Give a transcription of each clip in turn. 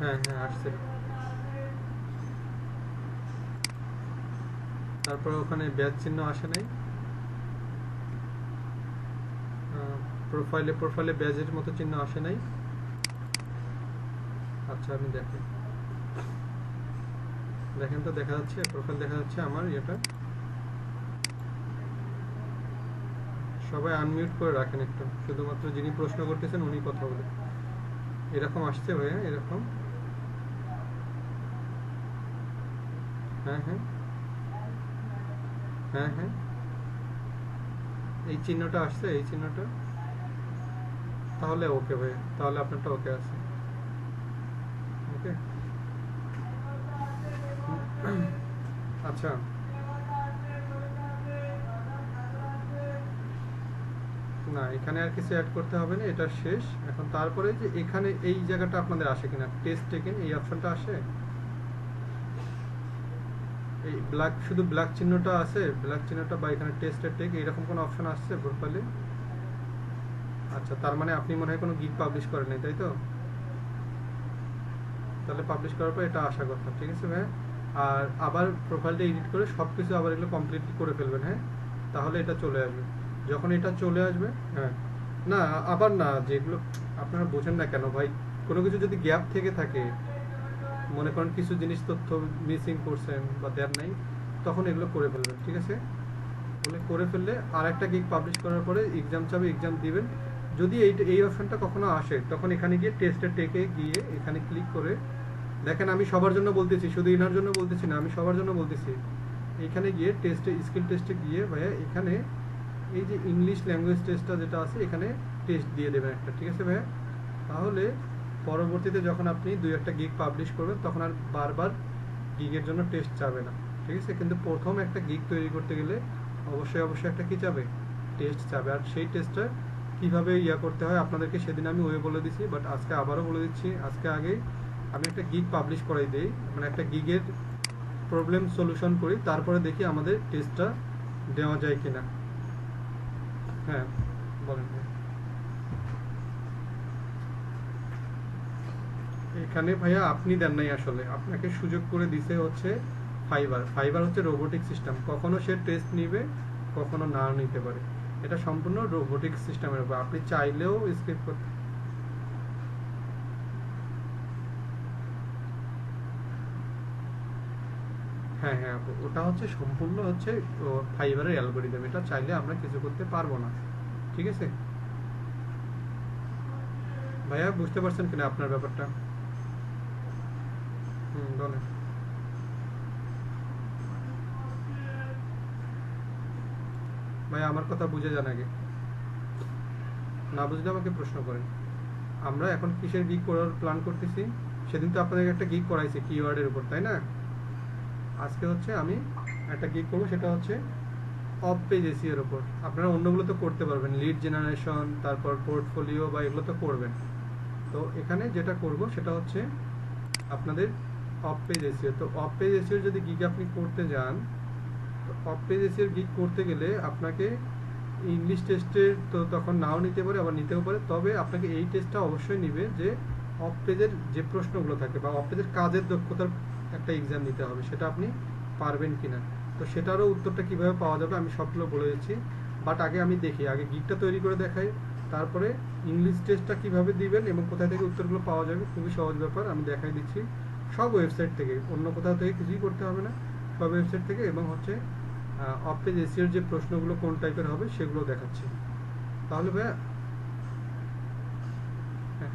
হ্যাঁ হ্যাঁ আসছে। তারপর ওখানে ব্যাজ চিহ্ন আসে নাই। প্রোফাইলে ব্যাজের মতো চিহ্ন আসে নাই। আচ্ছা আমি দেখি, দেখেন তো দেখা যাচ্ছে প্রোফাইল দেখা যাচ্ছে আমার ইয়েটা। সবাই আনমিউট করে রাখেন একটু, শুধুমাত্র যিনি প্রশ্ন করতেছেন উনি কথা বলে। এরকম আসছে ভাইয়া, এরকম। হ্যাঁ হ্যাঁ হ্যাঁ হ্যাঁ এই চিহ্নটা আসছে, এই চিহ্নটা। তাহলে ওকে ভাই, তাহলে আপনারটা ওকে আছে। ওকে। আচ্ছা না, এখানে আর কিছু অ্যাড করতে হবে না, এটা শেষ এখন। তারপরে যে এখানে এই জায়গাটা আপনাদের আসে কিনা, টেস্ট টেকেন এই অপশনটা আসে। এই ব্ল্যাক, শুধু ব্ল্যাক চিহ্নটা আছে, ব্ল্যাক চিহ্নটা, বা এখানে টেস্টের টেক এইরকম কোনো অপশন আসছে প্রোফাইলে? আচ্ছা, তার মানে আপনি মনে হয় কোনো গিগ পাবলিশ করেন নাই, তাই তো? তাহলে পাবলিশ করার পর এটা আসার কথা, ঠিক আছে ভাই। আর আবার প্রোফাইলটা এডিট করে সব কিছু আবার এগুলো কমপ্লিটলি করে ফেলবেন, হ্যাঁ। তাহলে এটা চলে আসবে। যখন এটা চলে আসবে, হ্যাঁ। না, আবার না, যেগুলো আপনারা বোঝেন না কেন ভাই, কোনো কিছু যদি গ্যাপ থেকে থাকে, মনে করেন কিছু জিনিস তথ্য মিসিং করছেন বা দেন নাই, তখন এগুলো করে ফেলবেন, ঠিক আছে। বলে করে ফেললে আর একটা গিগ পাবলিশ করার পরে এক্সাম চাবে, এক্সাম দিবেন। যদি এই অপশনটা কখনো আসে, তখন এখানে গিয়ে টেস্টের টেকে গিয়ে এখানে ক্লিক করে দেখেন। আমি সবার জন্য বলতেছি, শুধু ইনার জন্য বলতেছি না, আমি সবার জন্য বলতেছি। এখানে গিয়ে টেস্টে, স্কিল টেস্টে গিয়ে ভাইয়া এখানে এই যে ইংলিশ ল্যাঙ্গুয়েজ টেস্টটা যেটা আছে, এখানে টেস্ট দিয়ে দেবেন একটা, ঠিক আছে ভাইয়া। তাহলে পরবর্তীতে যখন আপনি দুই একটা গিগ পাবলিশ করবেন, তখন আর বারবার গিগের জন্য টেস্ট চাবে না, ঠিক আছে। কিন্তু প্রথম একটা গিগ তৈরি করতে গেলে অবশ্যই অবশ্যই একটা কি চাবে, টেস্ট চাবে। আর সেই টেস্টটা কীভাবে ইয়া করতে হয় আপনাদেরকে সেদিন আমি ওয়ে বলে দিছি, বাট আজকে আবারও বলে দিচ্ছি। আজকে আগেই আমি একটা গিগ পাবলিশ করাই দেই, মানে একটা গিগের প্রবলেম সলিউশন করি, তারপরে দেখি আমাদের টেস্টটা দেওয়া যায় কিনা। হ্যাঁ বলেন ভাই। এখানে ভাইয়া আপনি দেন নাই, আসলে আপনাকে সুযোগ করে দিছে হচ্ছে ফাইবার। ফাইবার হচ্ছে রোবোটিক সিস্টেম, কখনো সে টেস্ট নিবে, কখনো নাও নিতে পারে। এটা সম্পূর্ণ রোবোটিক সিস্টেমের উপর, আপনি চাইলেও স্কিপ করতে। হ্যাঁ হ্যাঁ আপু, ওটা হচ্ছে সম্পূর্ণ হচ্ছে ফাইবারের অ্যালগোরিদম, এটা চাইলে আমরা কিছু করতে পারবো না, ঠিক আছে ভাইয়া। বুঝতে পারছেন কিনা আপনার ব্যাপারটা? হুম, বলেন। ভাই আমার কথা বুঝে যান আগে, না বুঝলে আমাকে প্রশ্ন করেন। আমরা এখন কিসের গিগ করার প্ল্যান করতেছি? সেদিন তো আপনাদের একটা গিগ করাইছি কিওয়ার্ডের উপর, তাই না? আজকে হচ্ছে আমি একটা গিগ করবো, সেটা হচ্ছে অফ পেজ এসিও এর উপর। আপনারা অন্যগুলো তো করতে পারবেন, লিড জেনারেশন, তারপর পোর্টফোলিও বা এগুলো তো করবেন। তো এখানে যেটা করব সেটা হচ্ছে আপনাদের অফ পেজ এসিও। তো অফ পেজ এসিওর যদি গিগ আপনি করতে যান, তো অফ পেজ এসিওর গিগ করতে গেলে আপনাকে ইংলিশ টেস্টের তো তখন নাও নিতে পারে, আবার নিতেও পারে। তবে আপনাকে এই টেস্টটা অবশ্যই নিবে যে অফ পেজের যে প্রশ্নগুলো থাকে বা অফ পেজের কাজের দক্ষতার একটা এক্সাম নিতে হবে, সেটা আপনি পারবেন কিনা। তো সেটারও উত্তরটা কিভাবে পাওয়া যাবে আমি সবগুলো বলে দিচ্ছি। বাট আগে আমি দেখি, আগে গিগটা তৈরি করে দেখাই, তারপরে ইংলিশ টেস্টটা কিভাবে দিবেন এবং কোথায় থেকে উত্তরগুলো পাওয়া যাবে, খুবই সহজ ব্যাপার, আমি দেখাই দিচ্ছি। সব ওয়েবসাইট থেকে, অন্য কোথাও থেকে কিছুই করতে হবে না, সব ওয়েবসাইট থেকে। এবং হচ্ছে অফ পেজ এসিওর যে প্রশ্নগুলো কোন টাইপের হবে সেগুলো দেখাচ্ছি। তাহলে ভাইয়া, হ্যাঁ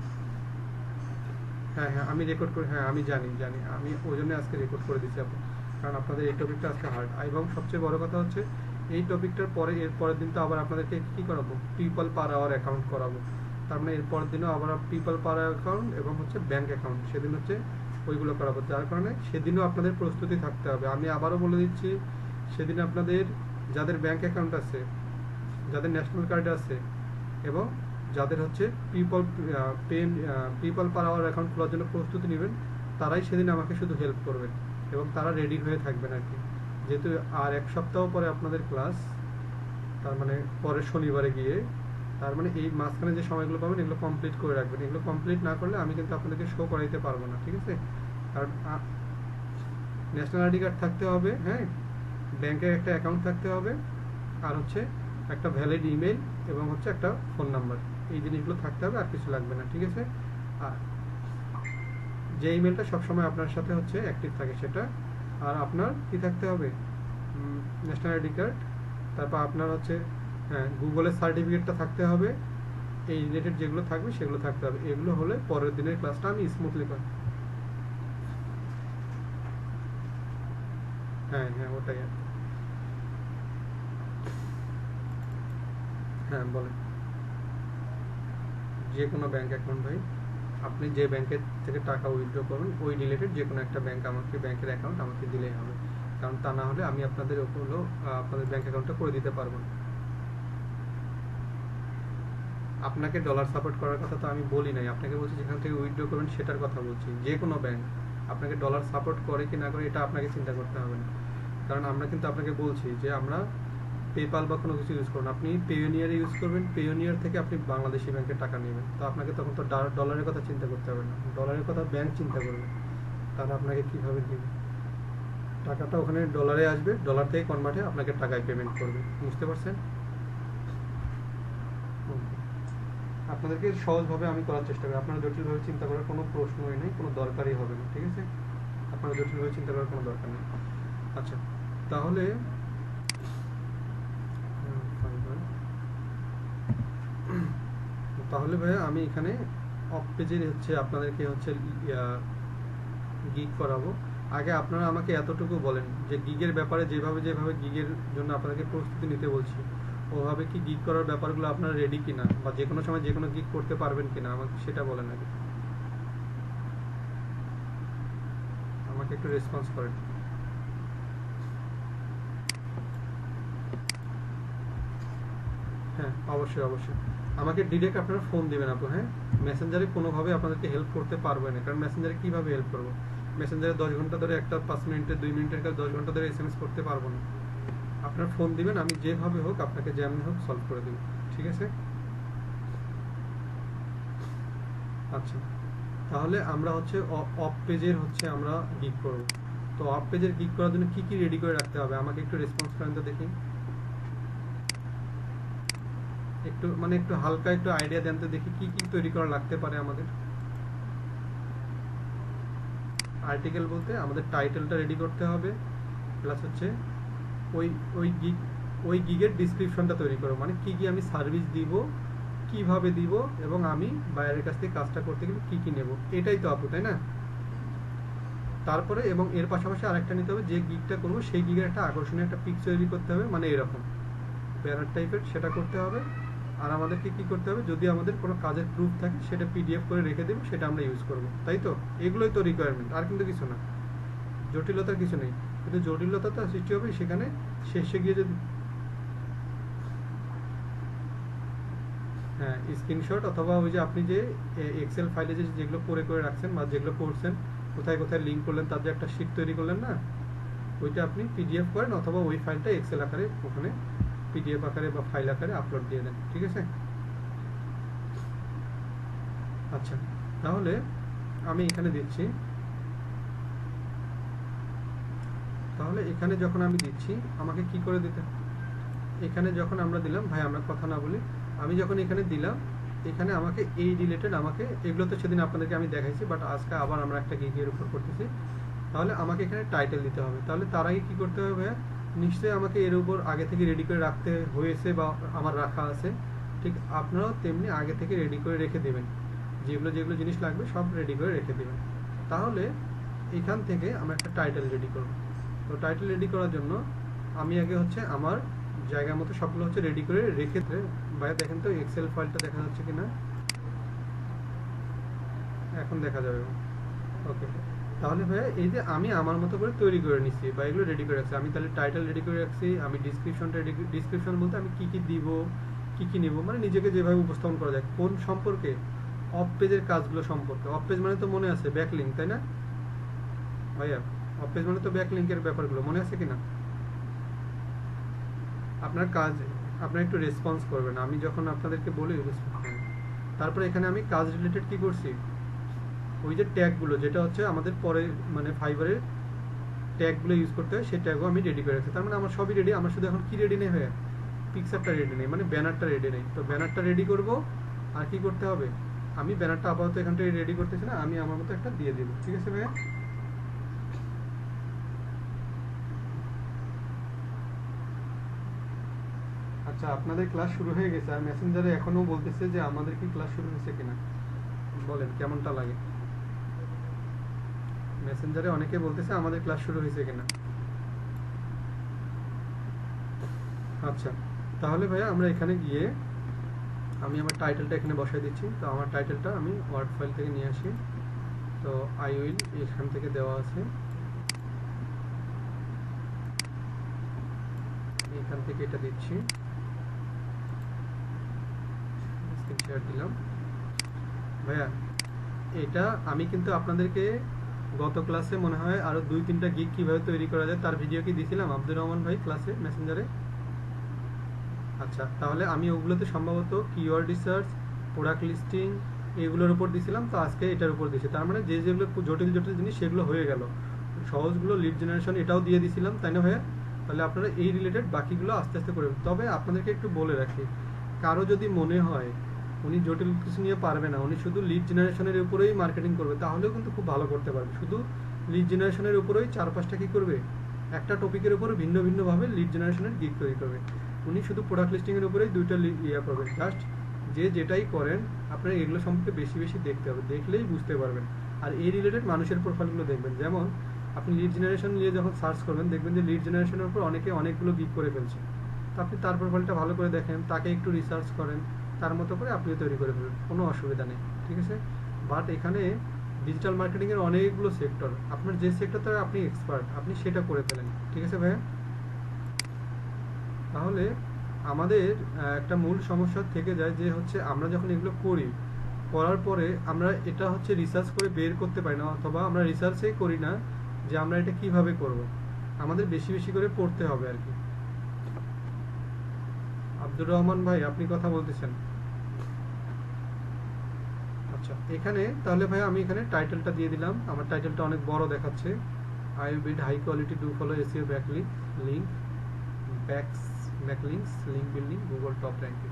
হ্যাঁ হ্যাঁ আমি রেকর্ড করে, হ্যাঁ আমি জানি জানি, আমি ওই জন্য আজকে রেকর্ড করে দিচ্ছি আপু। কারণ আপনাদের এই টপিকটা আজকে হার্ড, এবং সবচেয়ে বড় কথা হচ্ছে এই টপিকটার পরে এর পরের দিন তো আবার আপনাদেরকে কী করাবো, পিপল পার আওয়ার অ্যাকাউন্ট করাবো। তার মানে এর পরের দিনও আবার পিপল পার অ্যাকাউন্ট এবং হচ্ছে ব্যাঙ্ক অ্যাকাউন্ট, সেদিন হচ্ছে ওইগুলো করাবো। যার কারণে সেদিনও আপনাদের প্রস্তুতি থাকতে হবে। আমি আবারও বলে দিচ্ছি, সেদিন আপনাদের যাদের ব্যাঙ্ক অ্যাকাউন্ট আছে, যাদের ন্যাশনাল কার্ড আছে, এবং যাদের হচ্ছে পিপল পার আওয়ার অ্যাকাউন্ট খোলার জন্য প্রস্তুতি নেবেন, তারাই সেদিন আমাকে শুধু হেল্প করবেন এবং তারা রেডি হয়ে থাকবেন আর কি। যেহেতু আর এক সপ্তাহ পরে আপনাদের ক্লাস, তার মানে পরের শনিবারে গিয়ে তার মানে এই মাঝখানে যে সময়গুলো পাবেন এগুলো কমপ্লিট করে রাখবেন। এগুলো কমপ্লিট না করলে আমি কিন্তু আপনাদেরকে শো করাইতে পারবো না, ঠিক আছে? কারণ ন্যাশনাল আইডি কার্ড থাকতে হবে, হ্যাঁ, ব্যাংকের একটা অ্যাকাউন্ট থাকতে হবে, আর হচ্ছে একটা ভ্যালিড ইমেল এবং হচ্ছে একটা ফোন নাম্বার। এই জিনিসগুলো থাকতে হবে, আর কিছু লাগবে না, ঠিক আছে? আর যে ইমেলটা সবসময় আপনার সাথে হচ্ছে অ্যাক্টিভ থাকে সেটা, আর আপনার কি থাকতে হবে, ন্যাশনাল আইডি কার্ড, তারপর আপনার হচ্ছে হ্যাঁ গুগলের সার্টিফিকেটটা থাকতে হবে, এই রিলেটেড যেগুলো থাকবে সেগুলো থাকতে হবে। এগুলো হলে পরের দিনের ক্লাসটা আমি স্মুথলি করি। হ্যাঁ হ্যাঁ ওটাই আর কি। হ্যাঁ বলেন। যে কোনো ব্যাংক অ্যাকাউন্ট ভাই, আপনি যে ব্যাংকের থেকে টাকা উইথড্র করুন ওই রিলেটেড যে কোনো একটা ব্যাংক আমাকে, ব্যাংকের অ্যাকাউন্ট আমাকে দিলেই হবে। কারণ তা না হলে আমি আপনাদের ওগুলো আপনাদের ব্যাংক অ্যাকাউন্টটা করে দিতে পারবো না। আপনাকে ডলার সাপোর্ট করার কথা তো আমি বলি নাই, আপনাকে বলছি যেখান থেকে উইথড্র করবেন সেটার কথা বলছি। যে কোনো ব্যাংক আপনাকে ডলার সাপোর্ট করে কি না করে এটা আপনাকে চিন্তা করতে হবে না। কারণ আমরা কিন্তু আপনাকে বলছি যে আমরা পেপাল বা কোনো কিছু ইউজ করুন, আপনি পেওনিয়ারে ইউজ করবেন, পেওনিয়ার থেকে আপনি বাংলাদেশি ব্যাংকে টাকা নেবেন, তো আপনাকে তখন তো ডলারের কথা চিন্তা করতে হবে না, ডলারের কথা ব্যাংক চিন্তা করবে। তাহলে আপনাকে কীভাবে দিবে, টাকাটা ওখানে ডলারে আসবে, ডলার থেকে কনভার্টে আপনাকে টাকায় পেমেন্ট করবে, বুঝতে পারছেন? Okay. আপনাদেরকে সহজভাবে আমি করার চেষ্টা করি, আপনারা জটিলভাবে চিন্তা করার কোনো প্রশ্নই নেই, কোনো দরকারই হবে না, ঠিক আছে? আপনারা জটিলভাবে চিন্তা করার কোনো দরকার নেই। আচ্ছা তাহলে তাহলে ভাইয়া আমি এখানে অফ পেজে হচ্ছে আপনাদেরকে হচ্ছে গিগ করাবো। আগে আপনারা আমাকে এতটুকু বলেন যে গিগের ব্যাপারে যেভাবে যেভাবে গিগের জন্য আপনাদেরকে প্রস্তুতি নিতে বলছি ওভাবে কি গিগ করার ব্যাপারগুলো আপনারা রেডি কিনা, বা যে কোনো সময় যে কোনো গিগ করতে পারবেন কিনা আমাকে সেটা বলেন আগে, আমাকে একটু রেসপন্স করেন। হ্যাঁ অবশ্যই অবশ্যই, আমাকে ডিরেক্ট আপনারা ফোন দিবেন আপু, হ্যাঁ? মেসেঞ্জারে কোনোভাবে আপনাদেরকে হেল্প করতে পারবে না, কারণ মেসেঞ্জারে কীভাবে হেল্প করবো? মেসেঞ্জারে 10 ঘন্টা ধরে একটা 5 মিনিটের 2 মিনিটের কাজ 10 ঘন্টা ধরে SMS করতে পারবো না। আপনার ফোন দিবেন, আমি যেভাবে হোক আপনাকে যেমনি হোক সলভ করে দেবো, ঠিক আছে? আচ্ছা তাহলে আমরা হচ্ছে অফ পেজের হচ্ছে আমরা গিগ করব। তো অফ পেজের গিগ করার জন্য কি কি রেডি করে রাখতে হবে আমাকে একটু রেসপন্স করেন তো দেখি, একটু মানে একটু হালকা একটু আইডিয়া দেন তো দেখি কি কি তৈরি করা লাগতে পারে আমাদের। আর্টিকেল বলতে আমাদের টাইটেলটা রেডি করতে হবে, প্লাস হচ্ছে ওই ওই গিগ ওই গিগের ডিসক্রিপশনটা তৈরি করো, মানে কি কি আমি সার্ভিস দিব, কিভাবে দিব, এবং আমি বাইরের কাছ থেকে কাজটা করতে গেলে কি কি নেব, এটাই তো আপু, তাই না? তারপরে এবং এর পাশাপাশি আরেকটা নিতে হবে, যে গিগটা করবো সেই গিগের একটা আকর্ষণীয় একটা পিকচার তৈরি করতে হবে, মানে এরকম ব্যানার টাইপের, সেটা করতে হবে। আর আমাদেরকে কি করতে হবে, যদি আমাদের কোনো কাজের প্রুফ থাকে সেটা PDF করে রেখে দেবো, সেটা আমরা ইউজ করব, তাই তো? এগুলোই তো রিকোয়ারমেন্ট, আর কিন্তু কিছু না, জটিলতার কিছু নেই। কিন্তু জটিলতা তো সৃষ্টি হবে সেখানে শেষে গিয়ে যদি হ্যাঁ স্ক্রিনশট অথবা ওই যে আপনি যে এক্সেল ফাইলে যে যেগুলো করে রাখছেন বা যেগুলো করছেন, কোথায় কোথায় লিঙ্ক করলেন তার যে একটা শিট তৈরি করলেন না, ওইটা আপনি PDF করেন অথবা ওই ফাইলটা এক্সেল আকারে ওখানে PDF আকারে বা ফাইল আকারে আপলোড দিয়ে দেন, ঠিক আছে? আচ্ছা তাহলে আমি এখানে দিচ্ছি, তাহলে এখানে যখন আমি দিচ্ছি আমাকে কি করে দিতে, এখানে যখন আমরা দিলাম, ভাই আমরা কথা না বলি, আমি যখন এখানে দিলাম এখানে আমাকে এই রিলেটেড আমাকে এগুলো তো সেদিন আপনাদেরকে আমি দেখাইছি, বাট আজকে আবার আমরা একটা গিগের উপর করতেছি, তাহলে আমাকে এখানে টাইটেল দিতে হবে। তাহলে তার আগে কী করতে হবে, নিশ্চয়ই আমাকে এর উপর আগে থেকে রেডি করে রাখতে হয়েছে বা আমার রাখা আছে, ঠিক আপনারাও তেমনি আগে থেকে রেডি করে রেখে দেবেন, যেগুলো যেগুলো জিনিস লাগবে সব রেডি করে রেখে দেবেন। তাহলে এখান থেকে আমরা একটা টাইটেল রেডি করব। তো টাইটেল রেডি করার জন্য আমি আগে হচ্ছে আমার জায়গা মতো সবগুলো হচ্ছে রেডি করে রেখে, বাইরে দেখেন তো এক্সেল ফাইলটা দেখা যাচ্ছে কিনা, এখন দেখা যাবে। ওকে তাহলে ভাইয়া এই যে আমি আমার মতো করে তৈরি করে নিচ্ছি বা এগুলো রেডি করে রাখছি, আমি তাহলে টাইটেল রেডি করে রাখছি, আমি ডিসক্রিপশনটা ডিসক্রিপশন বলতে আমি কি কি দিব, কি কি নেব, মানে নিজেকে যেভাবে উপস্থাপন করা যায় কোন সম্পর্কে, অফ পেজের কাজগুলো সম্পর্কে। অফ পেজ মানে তো মনে আছে ব্যাকলিঙ্ক, তাই না ভাইয়া? অফ পেজ মানে তো ব্যাকলিঙ্কের ব্যাপারগুলো মনে আছে কিনা আপনার কাজ? আপনারা একটু রেসপন্স করবেন, আমি যখন আপনাদেরকে বলি তারপরে এখানে আমি কাজ রিলেটেড কি করছি, ওই যে ট্যাগগুলো যেটা হচ্ছে আমাদের পরে মানে ফাইবারের ট্যাগগুলো ইউজ করতে হয়, সেই ট্যাগও আমি রেডি করে রাখছি। তার মানে আমার সবই রেডি, আমার শুধু এখন কি রেডি নেই হয়ে, পিকচারটা রেডি নেই, মানে ব্যানারটা রেডি নেই। তো ব্যানারটা রেডি করব, আর কি করতে হবে, আমি ব্যানারটা আপাতত এখান থেকে রেডি করতেছি না, আমি আমার মতো একটা দিয়ে দিব, ঠিক আছে ভাইয়া? আচ্ছা, আপনাদের ক্লাস শুরু হয়ে গেছে আর মেসেঞ্জারে এখনো বলতেছে যে আমাদের কি ক্লাস শুরু হয়েছে কিনা, বলেন কেমনটা লাগে? মেসেঞ্জারে অনেকে বলতেছে আমাদের ক্লাস শুরু হয়েছে কিনা। আচ্ছা, তাহলে ভাইয়া আমরা এখানে গিয়ে আমি আমার টাইটেলটা এখানে বসাই দিচ্ছি। তো আমার টাইটেলটা আমি ওয়ার্ড ফাইল থেকে নিয়ে আসি। তো আই উইল এখান থেকে দেওয়া আছে, এখান থেকে এটা দিচ্ছি, স্ক্রিন শেয়ার দিলাম। ভাইয়া এটা আমি কিন্তু আপনাদেরকে গত ক্লাসে মনে হয় আরো 2-3টা গিগ কিভাবে তৈরি করা যায় তার ভিডিও কি দিয়েছিলাম আব্দুর রহমান ভাই ক্লাসে মেসেঞ্জারে? আচ্ছা, তাহলে আমি ওগুলোতে সম্ভবত কিওয়ার্ড রিসার্চ, প্রোডাক্ট লিস্টিং এগুলোর উপর দিয়েছিলাম, তো আজকে এটার উপর দিয়েছি। তার মানে যে যেগুলো জটিল জটিল জিনিস সেগুলো হয়ে গেল, সহজগুলো লিড জেনারেশন এটাও দিয়ে দিয়েছিলাম, তাই না ভাইয়া? তাহলে আপনারা এই রিলেটেড বাকিগুলো আস্তে আস্তে করবেন। তবে আপনাদেরকে একটু বলে রাখি, কারো যদি মনে হয় উনি জটিল কিছু নিয়ে পারবে না, উনি শুধু লিড জেনারেশনের উপরেই মার্কেটিং করবে, তাহলেও কিন্তু খুব ভালো করতে পারবে। শুধু লিড জেনারেশনের উপরেই 4-5টা কি করবে, একটা টপিকের উপর ভিন্ন ভিন্নভাবে লিড জেনারেশনের গিগ তৈরি করবে। উনি শুধু প্রোডাক্ট লিস্টিংয়ের উপরেই 2টা ইয়া করবেন। জাস্ট যে যেটাই করেন আপনার এগুলো সম্পর্কে বেশি বেশি দেখতে হবে, দেখলেই বুঝতে পারবেন। আর এই রিলেটেড মানুষের প্রোফাইলগুলো দেখবেন, যেমন আপনি লিড জেনারেশন নিয়ে যখন সার্চ করবেন দেখবেন যে লিড জেনারেশনের উপর অনেকে অনেকগুলো গিগ করে ফেলছে। তো আপনি তার প্রোফাইলটা ভালো করে দেখেন, তাকে একটু রিসার্চ করেন, তার মতো করে আপনিও তৈরি করে ফেলবেন, কোনো অসুবিধা নেই, ঠিক আছে? বাট এখানে ডিজিটাল মার্কেটিংয়ের অনেকগুলো সেক্টর, আপনার যে সেক্টরটা আপনি এক্সপার্ট আপনি সেটা করে ফেলেন, ঠিক আছে ভাইয়া? তাহলে আমাদের একটা মূল সমস্যা থেকে যায় যে হচ্ছে আমরা যখন এগুলো করি, করার পরে আমরা এটা হচ্ছে রিসার্চ করে বের করতে পারি না, অথবা আমরা রিসার্চই করি না যে আমরা এটা কিভাবে করব। আমাদের বেশি বেশি করে পড়তে হবে আর কি। আব্দুর রহমান ভাই আপনি কথা বলতেছেন? আচ্ছা, এখানে তাহলে ভাই আমি এখানে টাইটেলটা দিয়ে দিলাম, আমার টাইটেলটা অনেক বড় দেখাচ্ছে, I build high quality do follow SEO backlink link backlinks link building Google top ranking.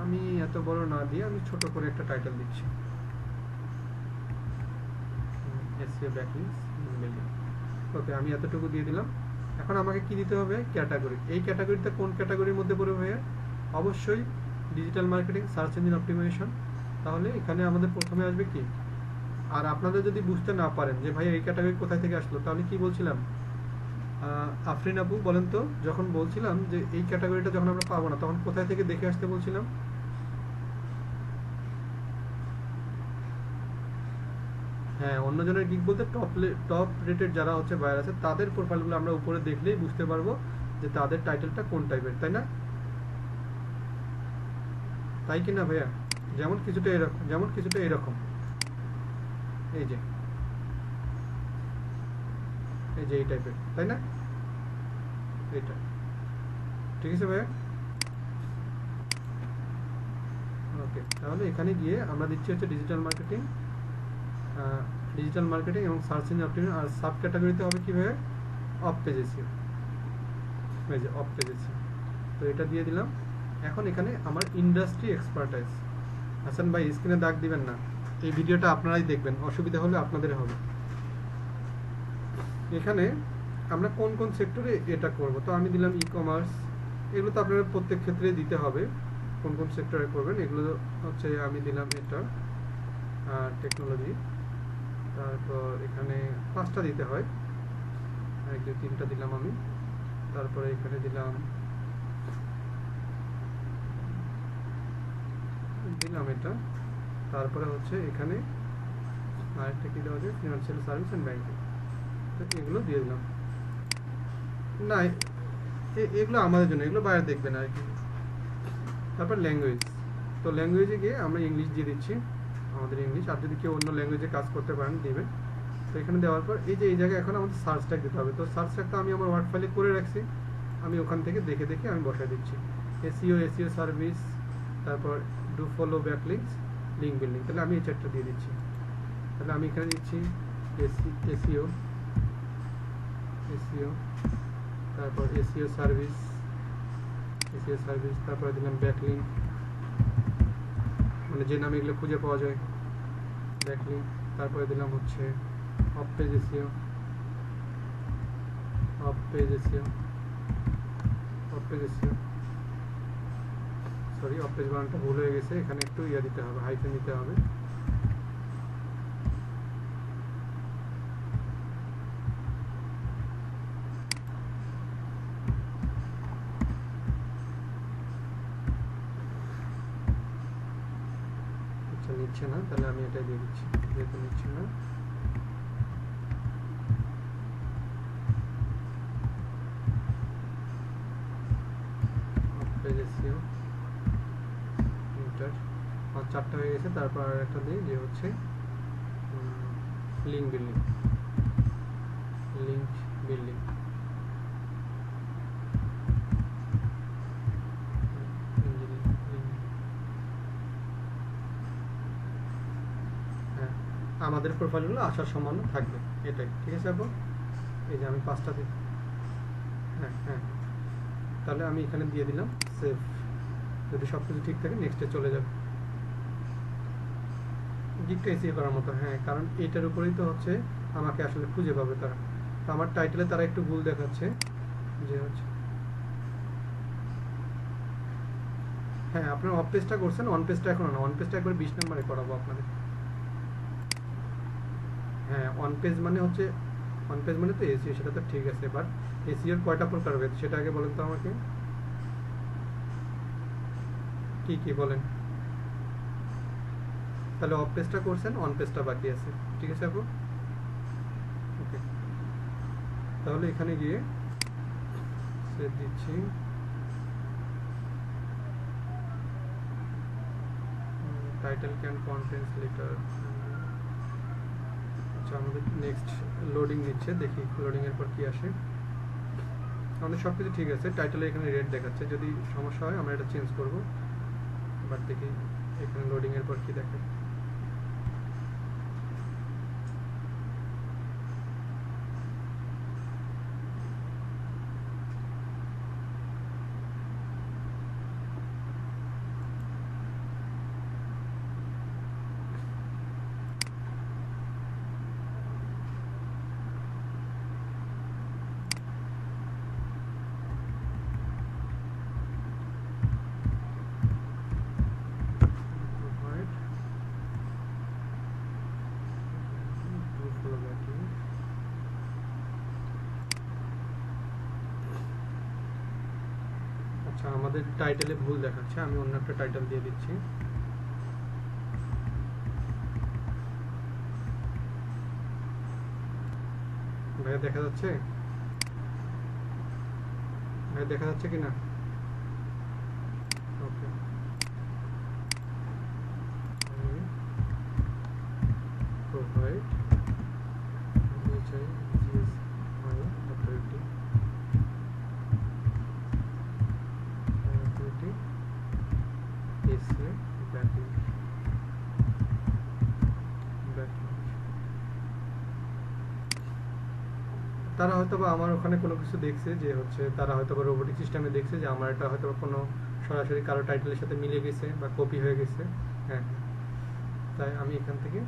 আমি এত বড় না দিয়ে আমি ছোট করে একটা টাইটেল দিচ্ছি, এসইও ব্যাকলিংকস লিংক বিল্ডিং। ওকে, আমি এতটুকু দিয়ে দিলাম। এখন আমাকে কি দিতে হবে, ক্যাটাগরি। এই ক্যাটাগরিতে কোন ক্যাটাগরির মধ্যে পড়বে ভাইয়া? অবশ্যই digital marketing, search engine optimization. তাহলে এখানে আমাদের প্রথমে আসবে কি, আর আপনাদের যদি বুঝতে না পারেন যে ভাই এই ক্যাটাগরি কোথায় থেকে আসলো, তাহলে কি বলছিলাম আফরিন আপু বলেন তো, যখন বলছিলাম যে এই ক্যাটাগরিটা যখন আমরা পাবো না তখন কোথায় থেকে দেখে আসতে বলছিলাম? হ্যাঁ, অন্যজনের গিগ বলতে টপ রেটেড যারা হচ্ছে বায়ার আছে তাদের প্রোফাইলগুলো আমরা উপরে দেখলেই বুঝতে পারবো যে তাদের টাইটেলটা কোন টাইপের, তাই না? তাই কি না ভাইয়া? যেমন কিছুটা এরকম, এই যে এই টাইপের, তাই না? এটা ঠিক আছে ভাইয়া? ওকে, তাহলে এখানে গিয়ে আমরা দিচ্ছি হচ্ছে ডিজিটাল মার্কেটিং এবং সার্চ ইঞ্জিন অপটিমাইজেশন। আর সাব ক্যাটাগরিতে হবে কিভাবে, অফ পেজ এসইও, এই যে অফ পেজ এসইও। তো এটা দিয়ে দিলাম। এখন এখানে আমার ইন্ডাস্ট্রি এক্সপার্টাইজ। হাসান ভাই স্ক্রিনে দাগ দিবেন না, এই ভিডিওটা আপনারাই দেখবেন, অসুবিধা হলে আপনাদের হবে। এখানে আমরা কোন কোন সেক্টরে এটা করব, তো আমি দিলাম ই কমার্স। এগুলো তো আপনারা প্রত্যেক ক্ষেত্রে দিতে হবে কোন কোন সেক্টরে করবেন, এগুলো হচ্ছে আমি দিলাম এটা টেকনোলজি। তারপর এখানে 5টা দিতে হয়, 1 2 3টা দিলাম আমি। তারপরে এখানে দিলাম এটা। তারপরে হচ্ছে এখানে আরেকটা কি দেওয়া যায়, ফিনান্সিয়াল সার্ভিস অ্যান্ড ব্যাংকিং। তো এগুলো দিয়ে দিলাম। না, এগুলো আমাদের জন্য, এগুলো বাইরে দেখবেন আর কি। তারপর ল্যাঙ্গুয়েজ, তো ল্যাঙ্গুয়েজে গিয়ে আমরা ইংলিশ দিয়ে দিচ্ছি, আমাদের ইংলিশ। আর যদি কেউ অন্য ল্যাঙ্গুয়েজে কাজ করতে পারেন দেবেন। তো এখানে দেওয়ার পর এই যে এই জায়গায় এখন আমাদের সার্চ ট্যাগ দিতে হবে। তো সার্চ ট্যাগটা আমি আমার ওয়ার্ড ফাইলে করে রাখছি, আমি ওখান থেকে দেখে দেখে আমি বসায় দিচ্ছি। এসইও, এসইও সার্ভিস, তারপর do follow backlinks, link building. তাহলে আমি এই চারটা দিয়ে দিচ্ছি। তাহলে আমি এখানে দিচ্ছি এসইও, এসইও, তারপর এসইও সার্ভিস, এসইও সার্ভিস, তারপরে দিলাম ব্যাকলিঙ্ক, মানে যে নামে এগুলো খুঁজে পাওয়া যায়, ব্যাকলিঙ্ক। তারপরে দিলাম হচ্ছে of page SEO, of page SEO, of page SEO, sorry of page বানানটা ভুল হয়ে গেছে, এখানে একটু ইয়া দিতে হবে, হাইফেন দিতে হবে। আচ্ছা নিচ্ছে না, তাহলে আমি এটাই দিয়ে দিচ্ছি, যেহেতু নিচ্ছে না। Of page SEO, enter. আমার 4টা হয়ে গেছে। তারপর আর একটা দিই যে হচ্ছে লিঙ্ক বিল্ডিং, লিঙ্ক বিল্ডিং, হ্যাঁ আমাদের প্রোফাইলগুলো আসার সম্ভাবনা থাকবে, এটাই ঠিক আছে আপু। এই যে আমি 5টা দিই, হ্যাঁ হ্যাঁ, তাহলে আমি এখানে দিয়ে দিলাম সেভ। যদি সব কিছু ঠিক থাকে নেক্সটে চলে যাবে। গিকটা এসিও করার মতো, হ্যাঁ, কারণ এটার উপরেই তো হচ্ছে আমাকে আসলে খুঁজে পাবে তারা। তো আমার টাইটেলে তারা একটু ভুল দেখাচ্ছে যে হচ্ছে, হ্যাঁ আপনার অফ পেজটা করছেন, অন পেজটা এখনো না, অন পেজটা একবার 20 নম্বরে করাবো আপনাদের। হ্যাঁ অন পেজ মানে হচ্ছে, অন পেজ মানে তো এসিও, সেটা তো ঠিক আছে, বাট এসিওর কয়টা প্রকার রয়েছে সেটা আগে বলেন তো আমাকে, কি কি বলেন। তাহলে অফ পেজটা করছেন, অন পেজটা বাকি আছে, ঠিক আছে আপু। ওকে, তাহলে এখানে গিয়ে সেভ দিচ্ছি। Title can contents letter. আচ্ছা আমাদের নেক্সট লোডিং নিচ্ছে, দেখি লোডিং এর পর কি আসে। আমাদের সব কিছু ঠিক আছে, টাইটেলে এখানে রেড দেখাচ্ছে, যদি সমস্যা হয় আমরা এটা চেঞ্জ করব। বাট দেখি এখানে লোডিং এর পর কি দেখায়। আচ্ছা আমাদের টাইটেলে ভুল দেখাচ্ছে, আমি অন্য একটা টাইটেল দিয়ে দিচ্ছি। ভাইয়া দেখা যাচ্ছে, ভাইয়া দেখা যাচ্ছে কিনা? ওকে, প্রোভাইড অথরিটি, এসে ব্যাকলিংক, তারা হয়তো বা আমার ওখানে কোনো কিছু দেখছে যে হচ্ছে, তারা হয়তো বা রোবোটিক সিস্টেমে দেখছে যে আমার এটা হয়তো বা কোনো সরাসরি কারো টাইটেলের সাথে মিলে গেছে বা কপি হয়ে গেছে। হ্যাঁ, তাই আমি এখান থেকে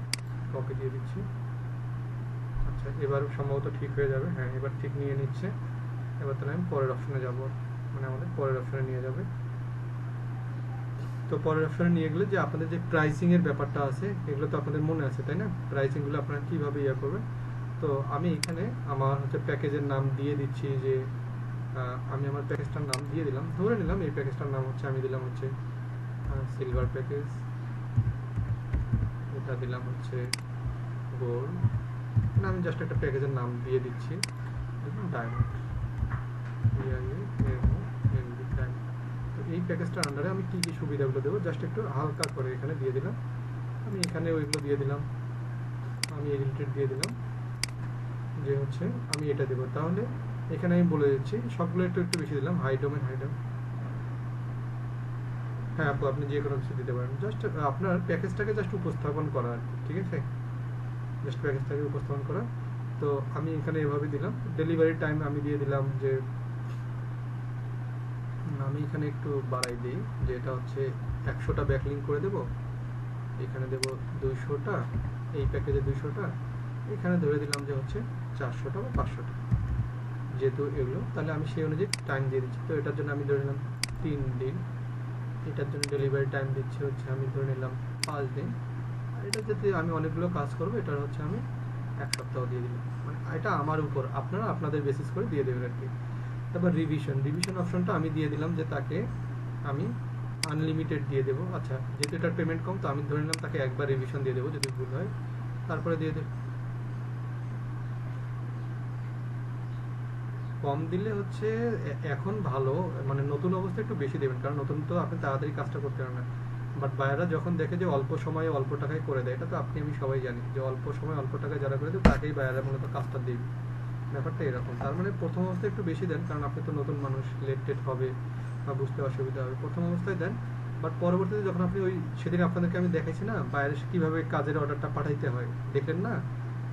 কপি দিয়ে দিচ্ছি। আচ্ছা এবার সম্ভবত ঠিক হয়ে যাবে, হ্যাঁ এবার ঠিক নিয়ে নিচ্ছে। এবার তাহলে আমি পরের অপশনে যাব, মানে আমাদের পরের অপশনে নিয়ে যাবে। তো পরের অপশনে নিয়ে গেলে যে আপনাদের যে প্রাইসিং এর ব্যাপারটা আছে, এগুলো তো আপনাদের মনে আছে তাই না, প্রাইসিংগুলো আপনারা কীভাবে ইয়ে করবেন। তো আমি এখানে আমার হচ্ছে প্যাকেজের নাম দিয়ে দিচ্ছি, যে আমি আমার প্যাকেজটার নাম দিয়ে দিলাম, ধরে নিলাম এই প্যাকেজটার নাম হচ্ছে, আমি দিলাম হচ্ছে সিলভার প্যাকেজ, এটা দিলাম হচ্ছে গোল্ড, মানে আমি জাস্ট একটা প্যাকেজের নাম দিয়ে দিচ্ছি ডায়মন্ড, তো এই প্যাকেজটার আন্ডারে আমি কী কী সুবিধাগুলো দেবো জাস্ট একটু হালকা করে এখানে দিয়ে দিলাম। আমি এখানে ওইগুলো দিয়ে দিলাম, আমি রিলেটেড দিয়ে দিলাম যে হচ্ছে আমি এটা দেবো। তাহলে এখানে আমি বলে দিচ্ছি, সবগুলো একটু একটু বেশি দিলাম। হাই ডোমেন, হ্যাঁ আপু আপনি যে কোনো কিছু দিতে পারেন, জাস্ট আপনার প্যাকেজটাকে জাস্ট উপস্থাপন করা আর কি, ঠিক আছে, জাস্ট প্যাকেজটাকে উপস্থাপন করা। তো আমি এখানে এভাবে দিলাম। ডেলিভারি টাইম আমি দিয়ে দিলাম যে আমি এখানে একটু বাড়াই দিই, যে এটা হচ্ছে 100টা ব্যাকলিঙ্ক করে দেব, এখানে দেব 200টা, এই প্যাকেজে 200টা, এখানে ধরে দিলাম যে হচ্ছে 400টা বা 500টা, যেহেতু এগুলো, তাহলে আমি সেই অনুযায়ী টাইম দিয়ে দিচ্ছি। তো এটার জন্য আমি ধরে নিলাম 3 দিন, এটার জন্য ডেলিভারি টাইম দিচ্ছি হচ্ছে আমি ধরে নিলাম 5 দিন, আর এটা যদি আমি অনেকগুলো কাজ করবো এটার হচ্ছে আমি 1 সপ্তাহ দিয়ে দিলাম। মানে এটা আমার উপর, আপনারা আপনাদের বেসিস করে দিয়ে দেবেন আর কি। তারপর রিভিশন অপশনটা আমি দিয়ে দিলাম যে তাকে আমি আনলিমিটেড দিয়ে দেবো। আচ্ছা, যেহেতু এটার পেমেন্ট কম, তো আমি ধরে নিলাম তাকে একবার রিভিশন দিয়ে দেবো যদি ভুল হয়, তারপরে দিয়ে দেব। কম দিলে হচ্ছে এখন ভালো, মানে নতুন অবস্থায় একটু বেশি দেবেন, কারণ নতুন তো আপনি তাড়াতাড়ি কাজটা করতে পারেন না। বাট বায়াররা যখন দেখে যে অল্প সময়ে অল্প টাকায় করে দেয়, এটা তো আপনি আমি সবাই জানি যে অল্প সময় অল্প টাকায় যারা করে দেয় তাকেই বায়াররা মূলত কাজটা দেবে, ব্যাপারটা এরকম। তার মানে প্রথম অবস্থায় একটু বেশি দেন, কারণ আপনি তো নতুন মানুষ, লেট টেট হবে বা বুঝতে অসুবিধা হবে, প্রথম অবস্থায় দেন। বাট পরবর্তীতে যখন আপনি ওই সেদিন আপনাদেরকে আমি দেখাইছি না বাইরে কীভাবে কাজের অর্ডারটা পাঠাইতে হয়, দেখলেন না,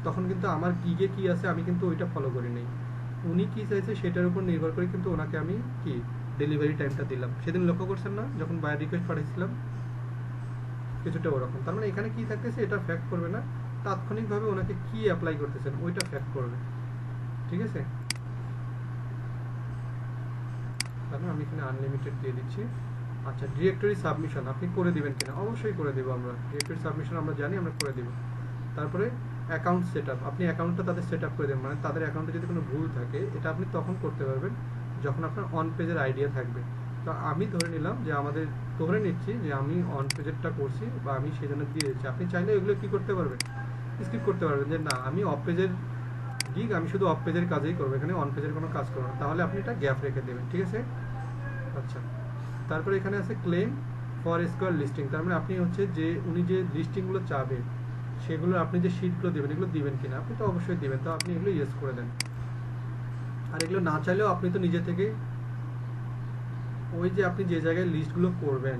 তখন কিন্তু আমার গিগে কী আছে আমি কিন্তু ওইটা ফলো করি নাই, উনি কী চাইছে সেটার উপর নির্ভর করে কিন্তু ওনাকে আমি কি ডেলিভারি টাইমটা দিলাম। সেদিন লক্ষ্য করছেন না যখন বায়ার রিকোয়েস্ট পাঠিয়েছিলাম, কিছুটা ওরকম। তার মানে এখানে কী থাকতেছে এটা ফ্যাক্ট করবে না, তাৎক্ষণিকভাবে ওনাকে কী অ্যাপ্লাই করতেছেন ওইটা ফ্যাক্ট করবে, ঠিক আছে। তারপর আমি এখানে আনলিমিটেড দিয়ে দিচ্ছি। আচ্ছা, ডিরেক্টরি সাবমিশন আপনি করে দিবেন কিনা? অবশ্যই করে দেবো আমরা, ডিরেক্টরি সাবমিশন আমরা জানি, আমরা করে দেবো। তারপরে অ্যাকাউন্ট সেট আপ, আপনি অ্যাকাউন্টটা তাদের সেট আপ করে দেবেন, মানে তাদের অ্যাকাউন্টে যদি কোনো ভুল থাকে এটা আপনি তখন করতে পারবেন যখন আপনার অন পেজের আইডিয়া থাকবে। তো আমি ধরে নিলাম যে আমাদের, ধরে নিচ্ছি যে আমি অন পেজেরটা করছি বা আমি সেজন্য দিয়ে দিচ্ছি, আপনি চাইলে এগুলো কী করতে পারবেন, স্কিপ করতে পারবেন, যে না আমি অফ পেজের গিগ, আমি শুধু অফ পেজের কাজেই করবো, এখানে অন পেজের কোনো কাজ করবো না, তাহলে আপনি এটা গ্যাপ রেখে দেবেন, ঠিক আছে। আচ্ছা, তারপরে এখানে আছে ক্লেম ফর স্কোয়ার লিস্টিং, তার মানে আপনি হচ্ছে যে উনি যে লিস্টিংগুলো চাবে সেগুলো আপনি যে শিটগুলো দেবেন এগুলো দিবেন কিনা, আপনি তো অবশ্যই দিবেন, তো আপনি এগুলো ইয়েস করে দেন। আর এগুলো না চাইলেও আপনি তো নিজে থেকে ওই যে আপনি যে জায়গায় লিস্টগুলো করবেন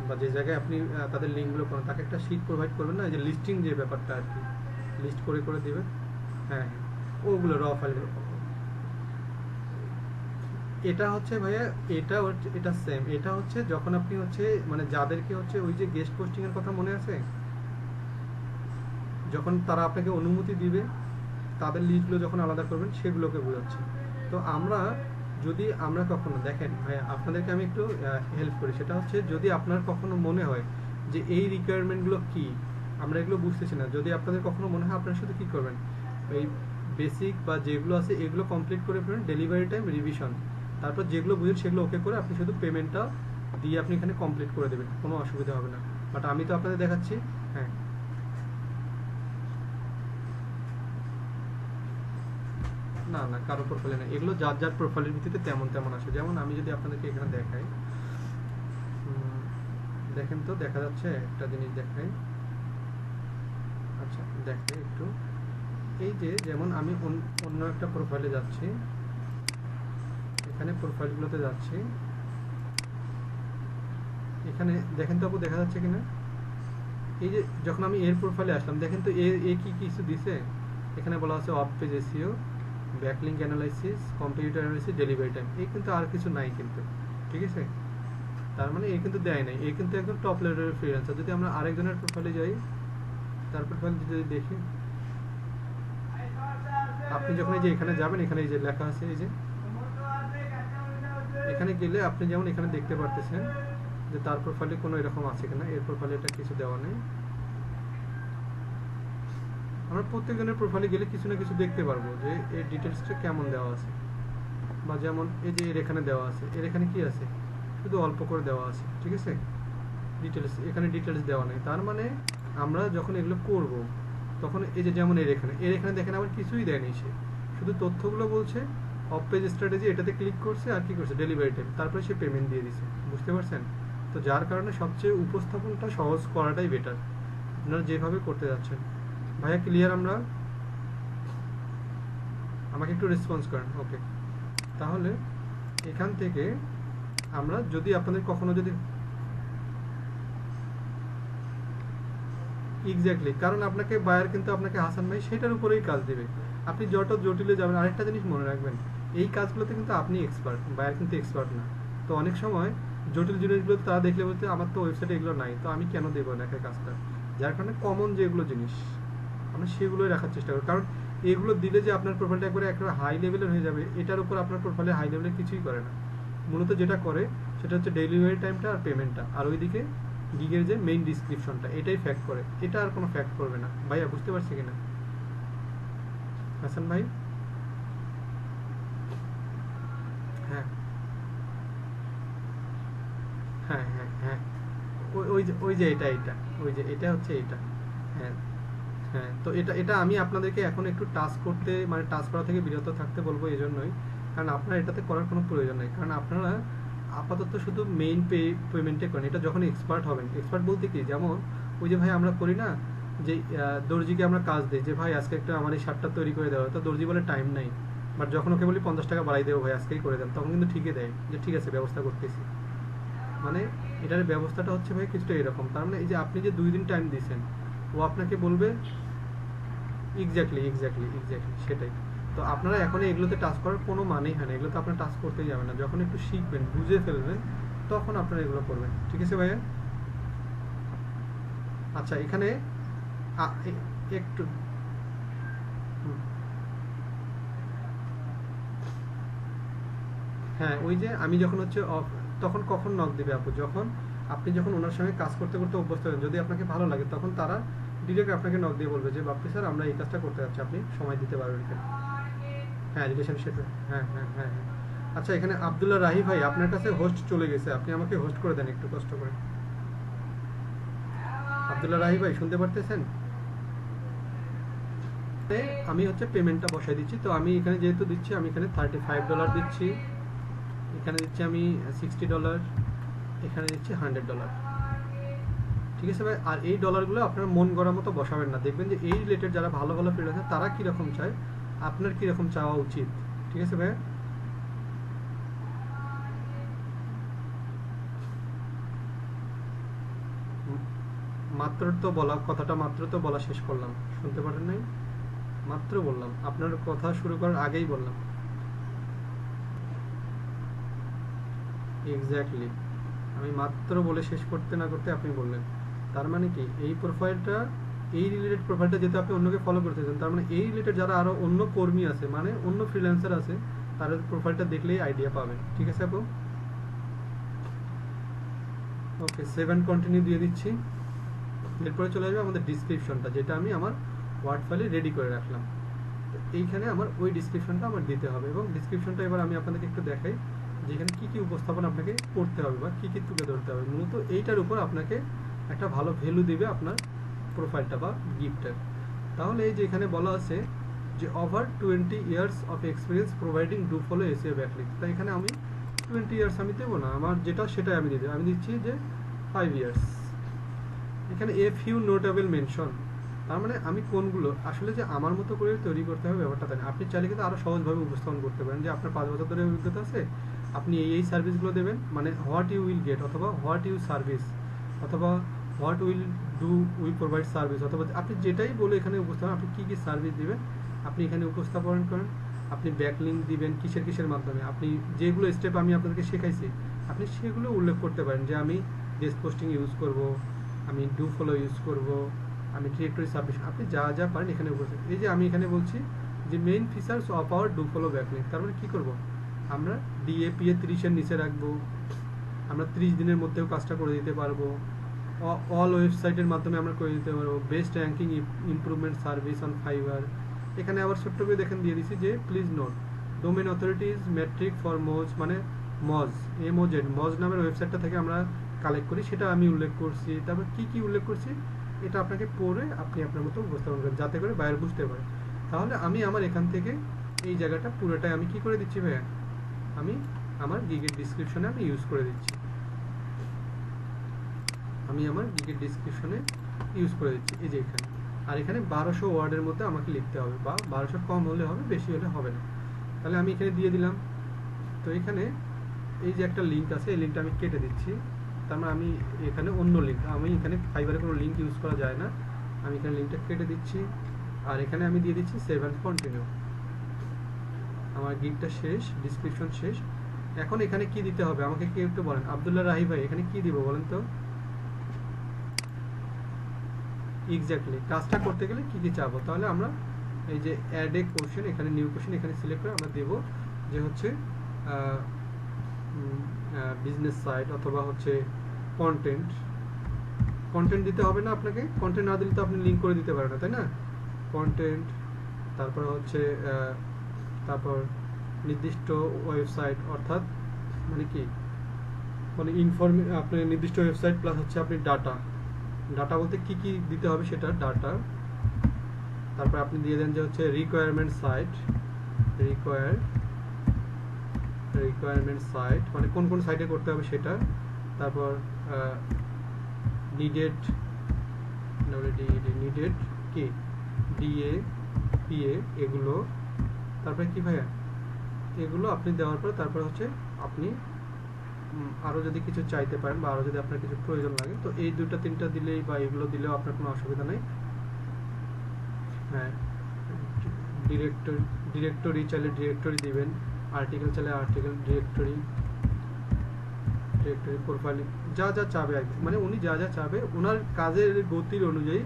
বা যে জায়গায় আপনি তাদের লিঙ্কগুলো করেন তাকে একটা শিট প্রোভাইড করবেন না, এই যে লিস্টিং যে ব্যাপারটা আর কি, লিস্ট করে করে দেবেন। হ্যাঁ হ্যাঁ, ওগুলো র ফাইলগুলো, এটা হচ্ছে ভাইয়া, এটা সেম, এটা হচ্ছে যখন আপনি হচ্ছে মানে যাদেরকে হচ্ছে ওই যে গেস্ট পোস্টিং এর কথা মনে আছে, যখন তারা আপনাকে অনুমতি দিবে তাদের লিস্টগুলো যখন আলাদা করবেন সেগুলোকে বোঝাচ্ছে। তো আমরা যদি আমরা কখনো দেখেন ভাইয়া, আপনাদেরকে আমি একটু হেল্প করি, সেটা হচ্ছে যদি আপনার কখনো মনে হয় যে এই রিকোয়ারমেন্টগুলো কি আমরা এগুলো বুঝতেছি না, যদি আপনাদের কখনো মনে হয় আপনারা শুধু কী করবেন, এই বেসিক বা যেগুলো আছে এগুলো কমপ্লিট করে ফেলবেন, ডেলিভারি টাইম রিভিশন, তারপর যেগুলো বুঝেন সেগুলো ওকে করে আপনি শুধু পেমেন্টটা দিয়ে আপনি এখানে কমপ্লিট করে দেবেন, কোনো অসুবিধা হবে না। বাট আমি তো আপনাদের দেখাচ্ছি। হ্যাঁ, না না কারো প্রোফাইলে না, এগুলো যার যার প্রোফাইলের ভিত্তিতে তেমন তেমন আসে। যেমন আমি যদি আপনাদেরকে এখানে দেখাই, দেখেন তো দেখা যাচ্ছে একটা জিনিস দেখাই। আচ্ছা দেখে একটু, এই যে যেমন আমি অন্য একটা প্রোফাইলে যাচ্ছি, এখানে প্রোফাইলগুলোতে যাচ্ছি, এখানে দেখেন তো আপু দেখা যাচ্ছে কিনা, এই যে যখন আমি এর প্রোফাইলে আসলাম দেখেন তো এ কি কিছু দিছে, এখানে বলা আছে of page SEO, backlink analysis, computer analysis, delivery time, এই কিন্তু আর কিছু নাই কিন্তু, ঠিক আছে। তার মানে এই কিন্তু দেয় নাই, এই কিন্তু একদম টপ লেভেলের ফ্রিল্যান্সার। যদি আমরা আরেকজনের প্রোফাইলে যাই, তার প্রোফাইল যদি দেখি, আপনি যখন এই যে এখানে যাবেন, এখানে এই যে লেখা আছে, এই যে এখানে গেলে আপনি যেমন এখানে দেখতে পারতেছেন যে তার প্রোফাইলে কোনো এরকম আছে কিনা, এর প্রোফাইলে এটা কিছু দেওয়া নেই। আমরা প্রত্যেকজনের প্রোফাইলে গেলে কিছু না কিছু দেখতে পারবো যে এর ডিটেলসটা কেমন দেওয়া আছে, বা যেমন এই যে এর এখানে দেওয়া আছে, এর এখানে কি আছে, শুধু অল্প করে দেওয়া আছে, ঠিক আছে, ডিটেলস, এখানে ডিটেলস দেওয়া নেই। তার মানে আমরা যখন এগুলো করব তখন এই যে যেমন এর এখানে দেখেন আবার কিছুই দেয়নি, সে শুধু তথ্যগুলো বলছে অফ পেজ স্ট্র্যাটেজি, এটাতে ক্লিক করছে আর কি করছে ডেলিভারি টাইম, তারপরে সে পেমেন্ট দিয়ে দিছে, বুঝতে পারছেন। তো যার কারণে সবচেয়ে উপস্থাপনটা সহজ করাটাই বেটার, আপনারা যেভাবে করতে যাচ্ছেন। ভাইয়া ক্লিয়ার? আমরা, আমাকে একটু রেসপন্স করেন। ওকে। তাহলে এখান থেকে আমরা যদি আপনাদের কখনো যদি এক্স্যাক্টলি, কারণ আপনাকে বায়ার কিন্তু আপনাকে হাসান ভাই সেটার উপরেই কাজ দেবে। আপনি যত জটিলে যাবেন, আরেকটা জিনিস মনে রাখবেন, এই কাজগুলোতে কিন্তু আপনি এক্সপার্ট, বায়ার কিন্তু এক্সপার্ট না। তো অনেক সময় জটিল জিনিসগুলো তারা দেখলে বলতে আমার তো ওয়েবসাইটে এগুলো নাই, তো আমি কেন দেবো না কাজটা। যার কারণে কমন যেগুলো জিনিস আমরা সেগুলোই রাখার চেষ্টা করি, কারণ এগুলো দিলে যে আপনার প্রোফাইলটা একবারে একটা হাই লেভেলের হয়ে যাবে, এটার উপর আপনার প্রোফাইলে হাই লেভেলের কিছুই করে না। মূলত যেটা করে সেটা হচ্ছে ডেলিভারি টাইমটা আর পেমেন্টটা, আর ওইদিকে গিগের যে মেইন ডিসক্রিপশনটা, এটাই ফ্যাক্ট করে, এটা আর কোনো ফ্যাক্ট করবে না। ভাইয়া বুঝতে পারছি কিনা হাসান ভাই? হ্যাঁ হ্যাঁ হ্যাঁ হ্যাঁ, ওই যে এটা ওই যে এটা হচ্ছে এটা। হ্যাঁ হ্যাঁ, তো এটা এটা আমি আপনাদেরকে এখন একটু টাস্ক করতে, মানে টাস্ক করা থেকে বিরত থাকতে বলবো এই জন্যই, কারণ আপনারা এটাতে করার কোনো প্রয়োজন নেই। কারণ আপনারা আপাতত শুধু মেইন পেমেন্টে করেন, এটা যখন এক্সপার্ট হবেন, এক্সপার্ট বলতে কি, যেমন ওই যে ভাই আমরা করি না, যে দর্জিকে আমরা কাজ দিই যে ভাই আজকে একটা আমার এই শার্টটা তৈরি করে দেওয়া, তো দর্জি বলে টাইম নাই, বাট যখন ওকে বলি 50 টাকা বাড়াই দেবো ভাই আজকেই করে দেন, তখন কিন্তু ঠিকই দেয় যে ঠিক আছে ব্যবস্থা করতেছি। মানে এটার ব্যবস্থাটা হচ্ছে ভাই কিছুটা এরকম, তার মানে এই যে আপনি যে 2 দিন টাইম দিয়েছেন, ও আপনাকে বলবে এক্স্যাক্টলি সেটাই। তো আপনারা এখন এগুলোতে টাচ করার কোনো মানেই হয় না, এগুলোতে আপনার টাচ করতেই যাবেন না, যখন একটু শিখবেন বুঝে ফেলবেন তখন আপনারা এগুলো করবেন, ঠিক আছে ভাইয়া? আচ্ছা এখানে একটু হুম, হ্যাঁ ওই যে আমি যখন হচ্ছে অফ, তখন কখন নক দিবে আপু, যখন আপনি যখন ওনার সঙ্গে কাজ করতে করতে অভ্যস্ত হবেন, যদি আপনাকে ভালো লাগে তখন তারা ডিরেক্ট আপনাকে নক দিয়ে বলবে যে বাপ্পি স্যার আমরা এই কাজটা করতে যাচ্ছি, আপনি সময় দিতে পারবেন কিনা। হ্যাঁ রিলেশনশিপ, হ্যাঁ। আচ্ছা এখানে আব্দুল্লাহ রাহি ভাই আপনার কাছে হোস্ট চলে গেছে, আপনি আমাকে হোস্ট করে দেন একটু কষ্ট করে। আব্দুল্লাহ রাহি ভাই শুনতে পারতেছেন? আমি হচ্ছে পেমেন্টটা বসাই দিচ্ছি, তো আমি এখানে যেহেতু দিচ্ছি, আমি এখানে $35 দিচ্ছি, এখানে দিচ্ছি আমি $60, এখানে দিচ্ছি $100, ঠিক আছে ভাই? আর এই ডলারগুলো আপনার মন গড়ার মতো বসাবেন না, দেখবেন যে এই রিলেটেড যারা ভালো ভালো ফ্রিল্যান্সার তারা কীরকম চায়, আপনার কীরকম চাওয়া উচিত, ঠিক আছে ভাই? মাত্র তো বলা কথাটা, মাত্র তো বলা শেষ করলাম, শুনতে পারেন নাই? মাত্র বললাম, আপনার কথা শুরু করার আগেই বললাম। এক্স্যাক্টলি, আমি মাত্র বলে শেষ করতে না করতে আপনি বললেন। তার মানে কি এই প্রোফাইলটা, এই রিলেটেড প্রোফাইলটা যেহেতু আপনি অন্যকে ফলো করতেছেন, তার মানে এই রিলেটেড যারা আরো অন্য কর্মী আছে, মানে অন্য ফ্রিল্যান্সার আছে, তাদের প্রোফাইলটা দেখলেই আইডিয়া পাবেন, ঠিক আছে আপু? ওকে, সেভ অ্যান্ড কন্টিনিউ দিয়ে দিচ্ছি। এরপরে চলে আসবে আমাদের ডিসক্রিপশনটা, যেটা আমি আমার ওয়ার্ড ফাইলে রেডি করে রাখলাম। তো এইখানে আমার ওই ডিসক্রিপশনটা আমার দিতে হবে, এবং ডিসক্রিপশনটা এবার আমি আপনাদেরকে একটু দেখাই যেখানে কি কি উপস্থাপন আপনাকে করতে হবে বা কি কি তুলে ধরতে হবে। মূলত এইটার উপর আপনাকে একটা ভালো ভ্যালু দিবে আপনার প্রোফাইলটা বা গিফটের। তাহলে এই যে এখানে বলা আছে যে over 20 years of experience providing do follow SEO backlink, তাই এখানে আমি 20 ইয়ার্স আমি দেবো না, আমার যেটা সেটাই আমি দিয়ে দেবো, আমি দিচ্ছি যে 5 ইয়ার্স। এখানে এ ফিউ নোটেবল মেনশন, তার মানে আমি কোনগুলো আসলে যে আমার মতো করে তৈরি করতে হবে ব্যাপারটা তাই না, আপনি চাইলে কিন্তু আরও সহজভাবে উপস্থাপন করতে পারেন যে আপনার 5 বছর ধরে অভিজ্ঞতা আছে, আপনি এই সার্ভিসগুলো দেবেন, মানে হোয়াট ইউ উইল গেট, অথবা হোয়াট ইউ সার্ভিস, অথবা what will do we provide service, অথবা আপনি যেটাই বলে এখানে উপস্থাপন, আপনি কী কী সার্ভিস দিবেন আপনি এখানে উপস্থাপন করেন। আপনি ব্যাকলিঙ্ক দিবেন কিসের কিসের মাধ্যমে, আপনি যেগুলো স্টেপ আমি আপনাদেরকে শেখাইছি আপনি সেগুলো উল্লেখ করতে পারেন, যে আমি গেস্ট পোস্টিং ইউজ করব, আমি ডু ফলো ইউজ করব, আমি ডিরেক্টরি সাবমিশন, আপনি যা যা পারেন এখানে উপস্থিত। এই যে আমি এখানে বলছি যে main features of our do follow backlink, তার মানে কী করবো, আমরা ডিএপিএ 30-এর নিচে রাখবো, আমরা 30 দিনের মধ্যেও কাজটা করে দিতে পারবো, অল ওয়েবসাইটের মাধ্যমে আমরা করে দিতে পারবো, best ranking improvement service on Fiverr. এখানে আবার ছোট্ট করে দেখেন দিয়ে দিচ্ছি যে please note domain authorities metric for Moz, মানে মজ, MOZ মজ নামের ওয়েবসাইটটা থেকে আমরা কালেক্ট করি, সেটা আমি উল্লেখ করছি। তারপর কি কি উল্লেখ করছি এটা আপনাকে পড়ে আপনি আপনার মতো উপস্থাপন করেন, যাতে করে বায়ার বুঝতে পারে। তাহলে আমি আমার এখান থেকে এই জায়গাটা পুরোটাই আমি কি করে দিচ্ছি ভাইয়া, আমি আমার গিগের ডিসক্রিপশনে আমি ইউজ করে দিচ্ছি, আমি আমার গিগের ডিসক্রিপশনে ইউজ করে দিচ্ছি এই যে এখানে। আর এখানে 1200 ওয়ার্ডের মধ্যে আমাকে লিখতে হবে, বা 1200 কম হলে হবে, বেশি হলে হবে না। তাহলে আমি এখানে দিয়ে দিলাম তো এখানে এই যে একটা লিঙ্ক আছে, এই লিঙ্কটা আমি কেটে দিচ্ছি। তার মানে আমি এখানে অন্য লিঙ্ক, আমি এখানে ফাইবারে কোনো লিঙ্ক ইউজ করা যায় না, আমি এখানে লিঙ্কটা কেটে দিচ্ছি। আর এখানে আমি দিয়ে দিচ্ছি সেভ অ্যান্ড কন্টিনিউ। আমার গিগটা শেষ, ডিসক্রিপশন শেষ। এখন এখানে কি দিতে হবে আমাকে কেউ একটু বলেন। আব্দুল্লাহ রাহি ভাই, এখানে কি দিব বলেন তো? এক্স্যাক্টলি কাজটা করতে গেলে কি কি চাবো, তাহলে আমরা এই যে অ্যাড এ কোশ্চেন, এখানে নিউ কোশ্চেন এখানে সিলেক্ট করে আমরা দেব যে হচ্ছে বিজনেস সাইট অথবা হচ্ছে কন্টেন্ট। কন্টেন্ট দিতে হবে না আপনাকে, কন্টেন্ট না দিলে তো আপনি লিঙ্ক করে দিতে পারেন না, তাই না? কন্টেন্ট, তারপর হচ্ছে তারপর নির্দিষ্ট ওয়েবসাইট, অর্থাৎ মানে কি, মানে আপনি নির্দিষ্ট ওয়েবসাইট প্লাস হচ্ছে আপনি ডাটা। ডাটা বলতে কি কি দিতে হবে সেটা ডাটা। তারপর আপনি দিয়ে দেন যে হচ্ছে রিকোয়ারমেন্ট সাইট, রিকোয়ারমেন্ট সাইট মানে কোন কোন সাইটে করতে হবে সেটা। তারপর নিডেড, নিডেড কি ডিএ পিএ এগুলো। তারপরে কি ভাইয়া, এগুলো আপনি দেওয়ার পর তারপর হচ্ছে আপনি আরও যদি কিছু চাইতে পারেন বা আরও যদি আপনার কিছু প্রয়োজন লাগে তো এই দুটো তিনটা দিলেই বা এগুলো দিলেও আপনার কোনো অসুবিধা নেই। হ্যাঁ, ডিরেক্টরি চাইলে ডিরেক্টরি দিবেন, আর্টিকেল চাইলে আর্টিকেল, ডিরেক্টরি প্রোফাইল, যা যা চাবে আর কি, মানে উনি যা যা চাবে ওনার কাজের গতির অনুযায়ী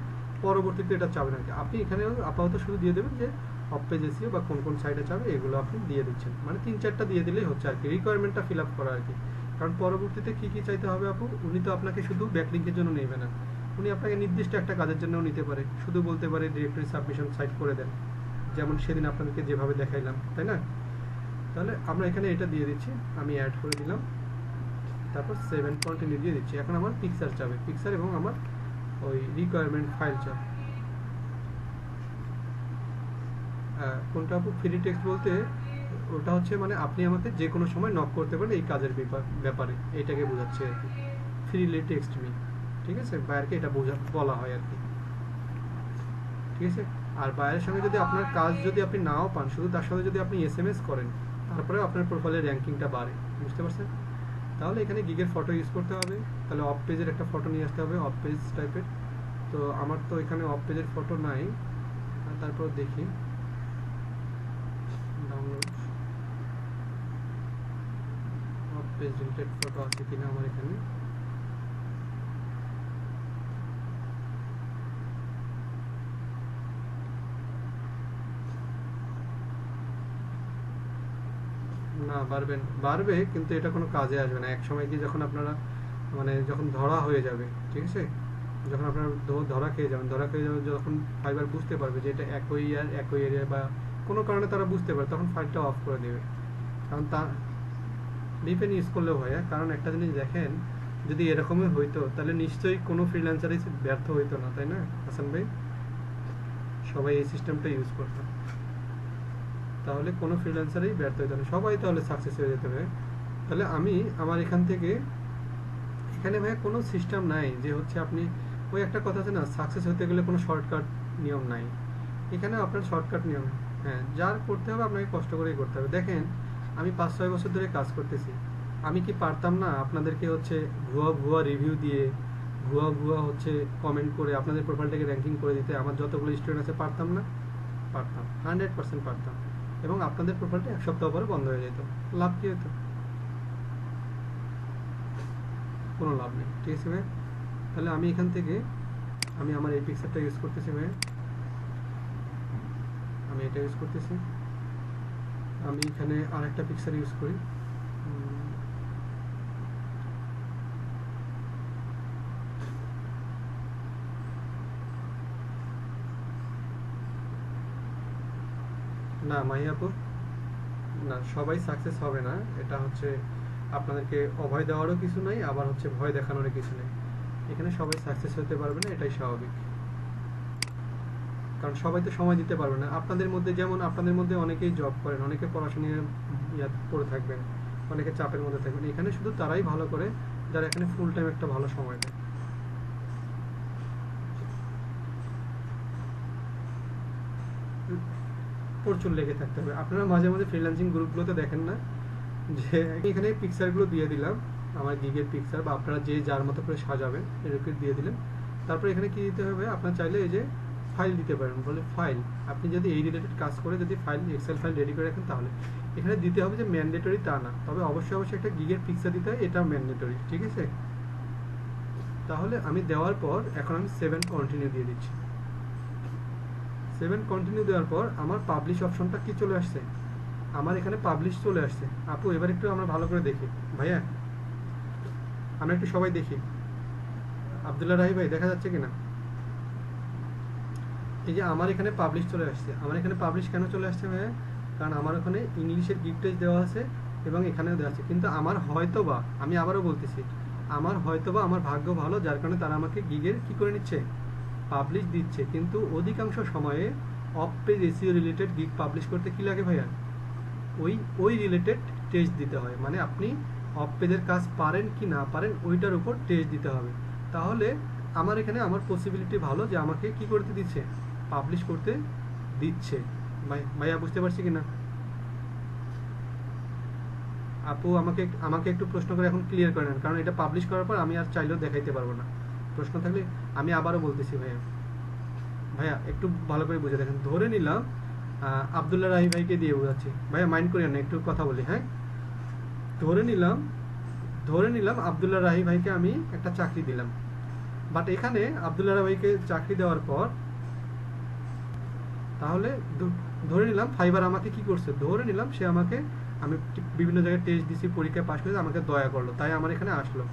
পরবর্তীতে এটা চাবেন আর কি। আপনি এখানে আপাতত শুধু দিয়ে দেবেন যে অফ পেজ এসিও বা কোন কোন সাইটে চাবে এগুলো আপনি দিয়ে দিচ্ছেন, মানে 3-4টা দিয়ে দিলেই হচ্ছে আর কি, রিকোয়ারমেন্টটা ফিল আপ করা আর কি। কারণ পরবর্তীতে কি কি চাইতে হবে আপু, উনি তো আপনাকে শুধু ব্যাকলিংকের জন্য নেবে না, উনি আপনাকে নির্দিষ্ট একটা কাজের জন্যও নিতে পারে। শুধু বলতে পারে ডিরেক্টরি সাবমিশন সাইট করে দেন, যেমন সেদিন আপনাদেরকে যেভাবে দেখাইলাম, তাই না? তাহলে আমরা এখানে এটা দিয়ে দিচ্ছি, আমি অ্যাড করে দিলাম, তারপর 7 কন্টিনিউ দিয়ে দিচ্ছি। এখন আমার পিকচার চাবে, পিকচার এবং আমার ওই রিকোয়ারমেন্ট ফাইল চাবে। কোনটা আপু? ফ্রি টেক্সট বলতে ওটা হচ্ছে মানে আপনি আমাকে যে কোনো সময় নক করতে পারেন এই কাজের ব্যাপারে, এইটাকে বোঝাচ্ছে আর কি, ফ্রিলি টেক্সট মি। ঠিক আছে, বায়ারকে এটা বলা হয় আর কি। ঠিক আছে, আর বায়ারের সঙ্গে যদি আপনার কাজ যদি আপনি নাও পান, শুধু তার সাথে যদি আপনি এসএমএস করেন তারপরে আপনার প্রোফাইলের র্যাঙ্কিংটা বাড়ে, বুঝতে পারছেন? তাহলে এখানে গিগের ফটো ইউজ করতে হবে, তাহলে অফ পেজের একটা ফটো নিয়ে আসতে হবে, অফ পেজ টাইপের। তো আমার তো এখানে অফ পেজের ফটো নাই, তারপর দেখি download of page related photo আছে কিনা আমার এখানে। না বাড়বে কিন্তু এটা কোনো কাজে আসবে না এক সময় কি, যখন আপনারা মানে যখন ধরা হয়ে যাবে, ঠিক আছে, যখন আপনারা ধরা খেয়ে যাবেন যখন ফাইবার বুঝতে পারবে যে এটা একই এরিয়া বা কোনো কারণে তারা বুঝতে পারে, তখন ফাইলটা অফ করে দেবে। কারণ তা ভিপিএন ইউজ করলেও হয়, কারণ একটা জিনিস দেখেন, যদি এরকমই হইতো তাহলে নিশ্চয়ই কোনো ফ্রিল্যান্সারই ব্যর্থ হইতো না, তাই না হাসান ভাই? সবাই এই সিস্টেমটা ইউজ করতো, তাহলে কোনো ফ্রিল্যান্সারই ব্যর্থ হইতো না, সবাই তাহলে সাকসেস হয়ে যেতে হবে। তাহলে আমি আমার এখান থেকে, এখানে ভাই কোনো সিস্টেম নাই যে হচ্ছে আপনি, ওই একটা কথা আছে না, সাকসেস হতে গেলে কোনো শর্টকাট নিয়ম নাই, এখানে আপনার শর্টকাট নিয়ম। হ্যাঁ, যার করতে হবে আপনাকে কষ্ট করেই করতে হবে। দেখেন আমি 5-6 বছর ধরে কাজ করতেছি, আমি কি পারতাম না আপনাদেরকে হচ্ছে ভুয়া রিভিউ দিয়ে ভুয়া হচ্ছে কমেন্ট করে আপনাদের প্রোফাইলটাকে র্যাঙ্কিং করে দিতে? আমার যতগুলো স্টুডেন্ট আছে পারতাম না? পারতাম, 100% পারতাম। এবং আপনাদের প্রোফাইলটা 1 সপ্তাহ পরে বন্ধ হয়ে যেত, লাভ কি হতো? কোনো লাভ নেই। ঠিক আছে ভাই, তাহলে আমি এখান থেকে আমি আমার এই পিকচারটা ইউজ করতেছি ভাই, আমি এটা ইউজ করতেছি। আমি এখানে আরেকটা পিকচার ইউজ করি, না মাহিয়াপুর, না সবাই সাকসেস হবে না, এটা হচ্ছে আপনাদেরকে অভয় দেওয়ারও কিছু নাই, আবার হচ্ছে ভয় দেখানোরও কিছু নেই। এখানে সবাই সাকসেস হতে পারবে না, এটাই স্বাভাবিক, কারণ সবাই তো সময় দিতে পারবে না। আপনাদের মধ্যে যেমন আপনাদের মধ্যে অনেকেই জব করেন, অনেকে পড়াশোনায় পড়ে থাকবেন, অনেকে চাপের মধ্যে থাকবেন, এখানে শুধু তারাই ভালো করে যারা এখানে ফুল টাইম একটা ভালো সময় দেয়। প্রচুর লেগে থাকতে হবে। আপনারা মাঝে মাঝে ফ্রিল্যান্সিং গ্রুপগুলোতে দেখেন না, যে এখানে পিকচারগুলো দিয়ে দিলাম, আমার গিগের পিকচার, বা আপনারা যে যার মতো করে সাজাবেন এরকম দিয়ে দিলেন। তারপর এখানে কি দিতে হবে, আপনার চাইলে এই যে ফাইল দিতে পারেন, বলে ফাইল। আপনি যদি এই রিলেটেড কাজ করে যদি ফাইল, এক্সেল ফাইল রেডি করে রাখেন, তাহলে এখানে দিতে হবে যে ম্যান্ডেটরি তা না, তবে অবশ্যই অবশ্যই একটা গিগের পিকচার দিতে হয়, এটাও ম্যান্ডেটরি, ঠিক আছে। তাহলে আমি দেওয়ার পর এখন আমি 7 কন্টিনিউ দিয়ে দিচ্ছি। 7 কন্টিনিউ দেওয়ার পর আমার পাবলিশ অপশনটা কি চলে আসছে, আমার এখানে পাবলিশ চলে আসছে। আপু এবার একটু আমরা ভালো করে দেখি ভাইয়া, আমরা একটু সবাই দেখি। আব্দুল্লাহ রাহি ভাই দেখা যাচ্ছে কিনা? এই যে আমার এখানে পাবলিশ চলে আসছে। আমার এখানে পাবলিশ কেন চলে আসছে ভাইয়া? কারণ আমার ওখানে ইংলিশের গিগ টেস্ট দেওয়া আছে এবং এখানেও দেওয়া আছে। কিন্তু আমার হয়তোবা, আমি আবারও বলতেছি, আমার হয়তোবা আমার ভাগ্য ভালো, যার কারণে তারা আমাকে গিগের কি করে নিচ্ছে, পাবলিশ দিচ্ছে। কিন্তু অধিকাংশ সময়ে of page SEO related gig publish করতে কি লাগে ভাইয়া, ওই রিলেটেড টেস্ট দিতে হয়। মানে আপনি অফ পেজের কাজ পারেন কি না পারেন ওইটার উপর টেস্ট দিতে হবে। তাহলে আমার এখানে আমার পসিবিলিটি ভালো যে আমাকে কি করতে দিচ্ছে, পাবলিশ করতে দিচ্ছে। ভাইয়া বুঝতে পারছি কিনা? আপু আমাকে আমাকে একটু প্রশ্ন করে এখন ক্লিয়ার করে নেন, কারণ এটা পাবলিশ করার পর আমি আর চাইলেও দেখাইতে পারবো না। প্রশ্ন থাকলে আমি আবারও বলতেছি ভাইয়া, ভাইয়া একটু ভালো করে বুঝে দেখেন। ধরে নিলাম আব্দুল্লাহ রাহি ভাইকে দিয়ে বোঝাচ্ছি, ভাইয়া মাইন্ড করিয়েন না, একটু কথা বলি। হ্যাঁ, ধরে নিলাম আব্দুল্লাহ রাহি ভাইকে আমি একটা চাকরি দিলাম। বাট এখানে আব্দুল্লাহ রাহি ভাইকে চাকরি দেওয়ার পর, তাহলে ধরে নিলাম ফাইবার আমাকে কি করছে, ধরে নিলাম সে আমাকে, আমি বিভিন্ন জায়গায় টেস্ট দিছি, পরীক্ষায় পাশ করেছে, আমাকে দয়া করলো, তাই আমার এখানে আসলো।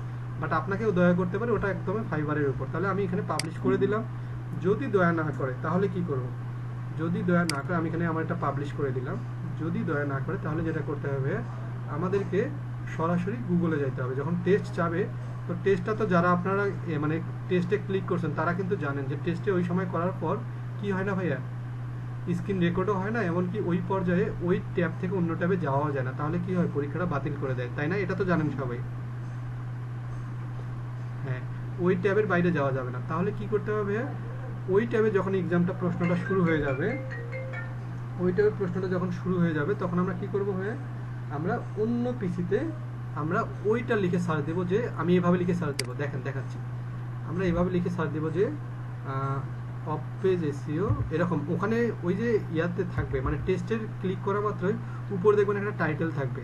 বাট আপনাকেও দয়া করতে পারে, ওটা একদমই ফাইবারের উপর। তাহলে আমি এখানে পাবলিশ করে দিলাম। যদি দয়া না করে তাহলে কি করব, যদি দয়া না করে আমি এখানে আমার এটা পাবলিশ করে দিলাম। যদি দয়া না করে তাহলে যেটা করতে হবে, আমাদেরকে সরাসরি গুগলে যেতে হবে। যখন টেস্ট চাবে, তো টেস্টটা তো যারা আপনারা মানে টেস্টে ক্লিক করছেন তারা কিন্তু জানেন যে টেস্টে ওই সময় করার পর কি হয় না ভাইয়া, স্ক্রিন রেকর্ডও হয় না, এমনকি ওই পর্যায়ে ওই ট্যাব থেকে অন্য ট্যাবে যাওয়াও যায় না। তাহলে কি হয়, পরীক্ষাটা বাতিল করে দেয়, তাই না? এটা তো জানেন সবাই। হ্যাঁ, ওই ট্যাবের বাইরে যাওয়া যাবে না। তাহলে কি করতে হবে, ওই ট্যাবে যখন এক্সামটা প্রশ্নটা শুরু হয়ে যাবে, ওই ট্যাবের প্রশ্নটা যখন শুরু হয়ে যাবে, তখন আমরা কি করব ভাইয়া, আমরা অন্য পিসিতে আমরা ওইটা লিখে সার্চ দেবো, যে আমি এভাবে লিখে সার্চ দেবো, দেখেন দেখাচ্ছি। আমরা এভাবে লিখে সার্চ দেবো যে অফ পেজ এসইও, এরকম। ওখানে ওই যে ইয়াতে থাকবে, মানে টেস্টের ক্লিক করা মাত্রই উপরে দেখবেন একটা টাইটেল থাকবে,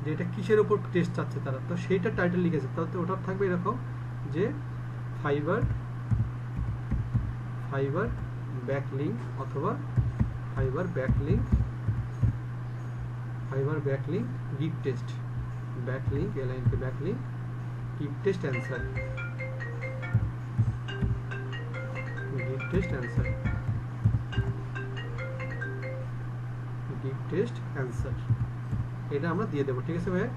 যে এটা কিসের উপর টেস্ট চাচ্ছে তারা, তো সেইটা টাইটেল লিখেছে। তাহলে ওটা থাকবে এরকম যে ফাইবার ব্যাকলিঙ্ক, অথবা Fiverr backlink gig test, backlink এলাইনকে backlink gig test answer, gig test answer, gig test answer, এটা আমরা দিয়ে দেবো। ঠিক আছে ভাই,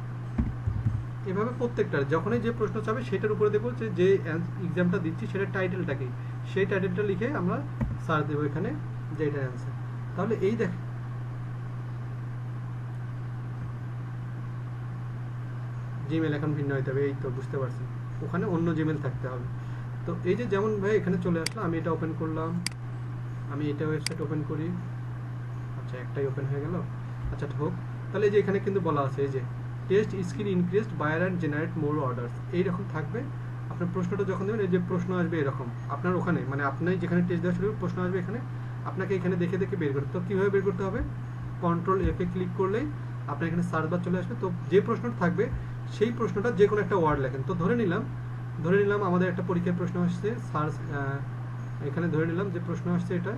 এভাবে প্রত্যেকটার যখনই যে প্রশ্ন চাবে সেটার উপরে দেবো যে এক্সামটা দিচ্ছি সেটার টাইটেলটা কি, সেই টাইটেলটা লিখে আমরা সার্চ দেবো এখানে যে এটার অ্যান্সার। তাহলে এই দেখ, জিমেল এখন ভিন্ন হতে হবে, এই তো বুঝতে পারছি, ওখানে অন্য জিমেল থাকতে হবে। তো এই যে যেমন ভাই এখানে চলে আসলো, আমি এটা ওপেন করলাম, আমি এটা ওয়েবসাইট ওপেন করি। আচ্ছা, একটাই ওপেন হয়ে গেল। আচ্ছা হোক, তাহলে এই যে এখানে কিন্তু বলা আছে এই যে test skill increased buyer and generate more orders, এইরকম থাকবে। আপনার প্রশ্নটা যখন দেবেন, এই যে প্রশ্ন আসবে এরকম আপনার ওখানে, মানে আপনি যেখানে টেস্ট দেওয়া শুরু প্রশ্ন আসবে এখানে, আপনাকে এখানে দেখে দেখে বের করতে। তো কীভাবে বের করতে হবে, কন্ট্রোল এফে ক্লিক করলেই আপনার এখানে সার্চ বার চলে আসবে। তো যে প্রশ্নটা থাকবে সেই প্রশ্নটা যে কোনো একটা ওয়ার্ড লেখেন। তো ধরে নিলাম আমাদের একটা পরীক্ষার প্রশ্ন আসছে, সার্চ এখানে ধরে নিলাম যে প্রশ্ন আসছে এটা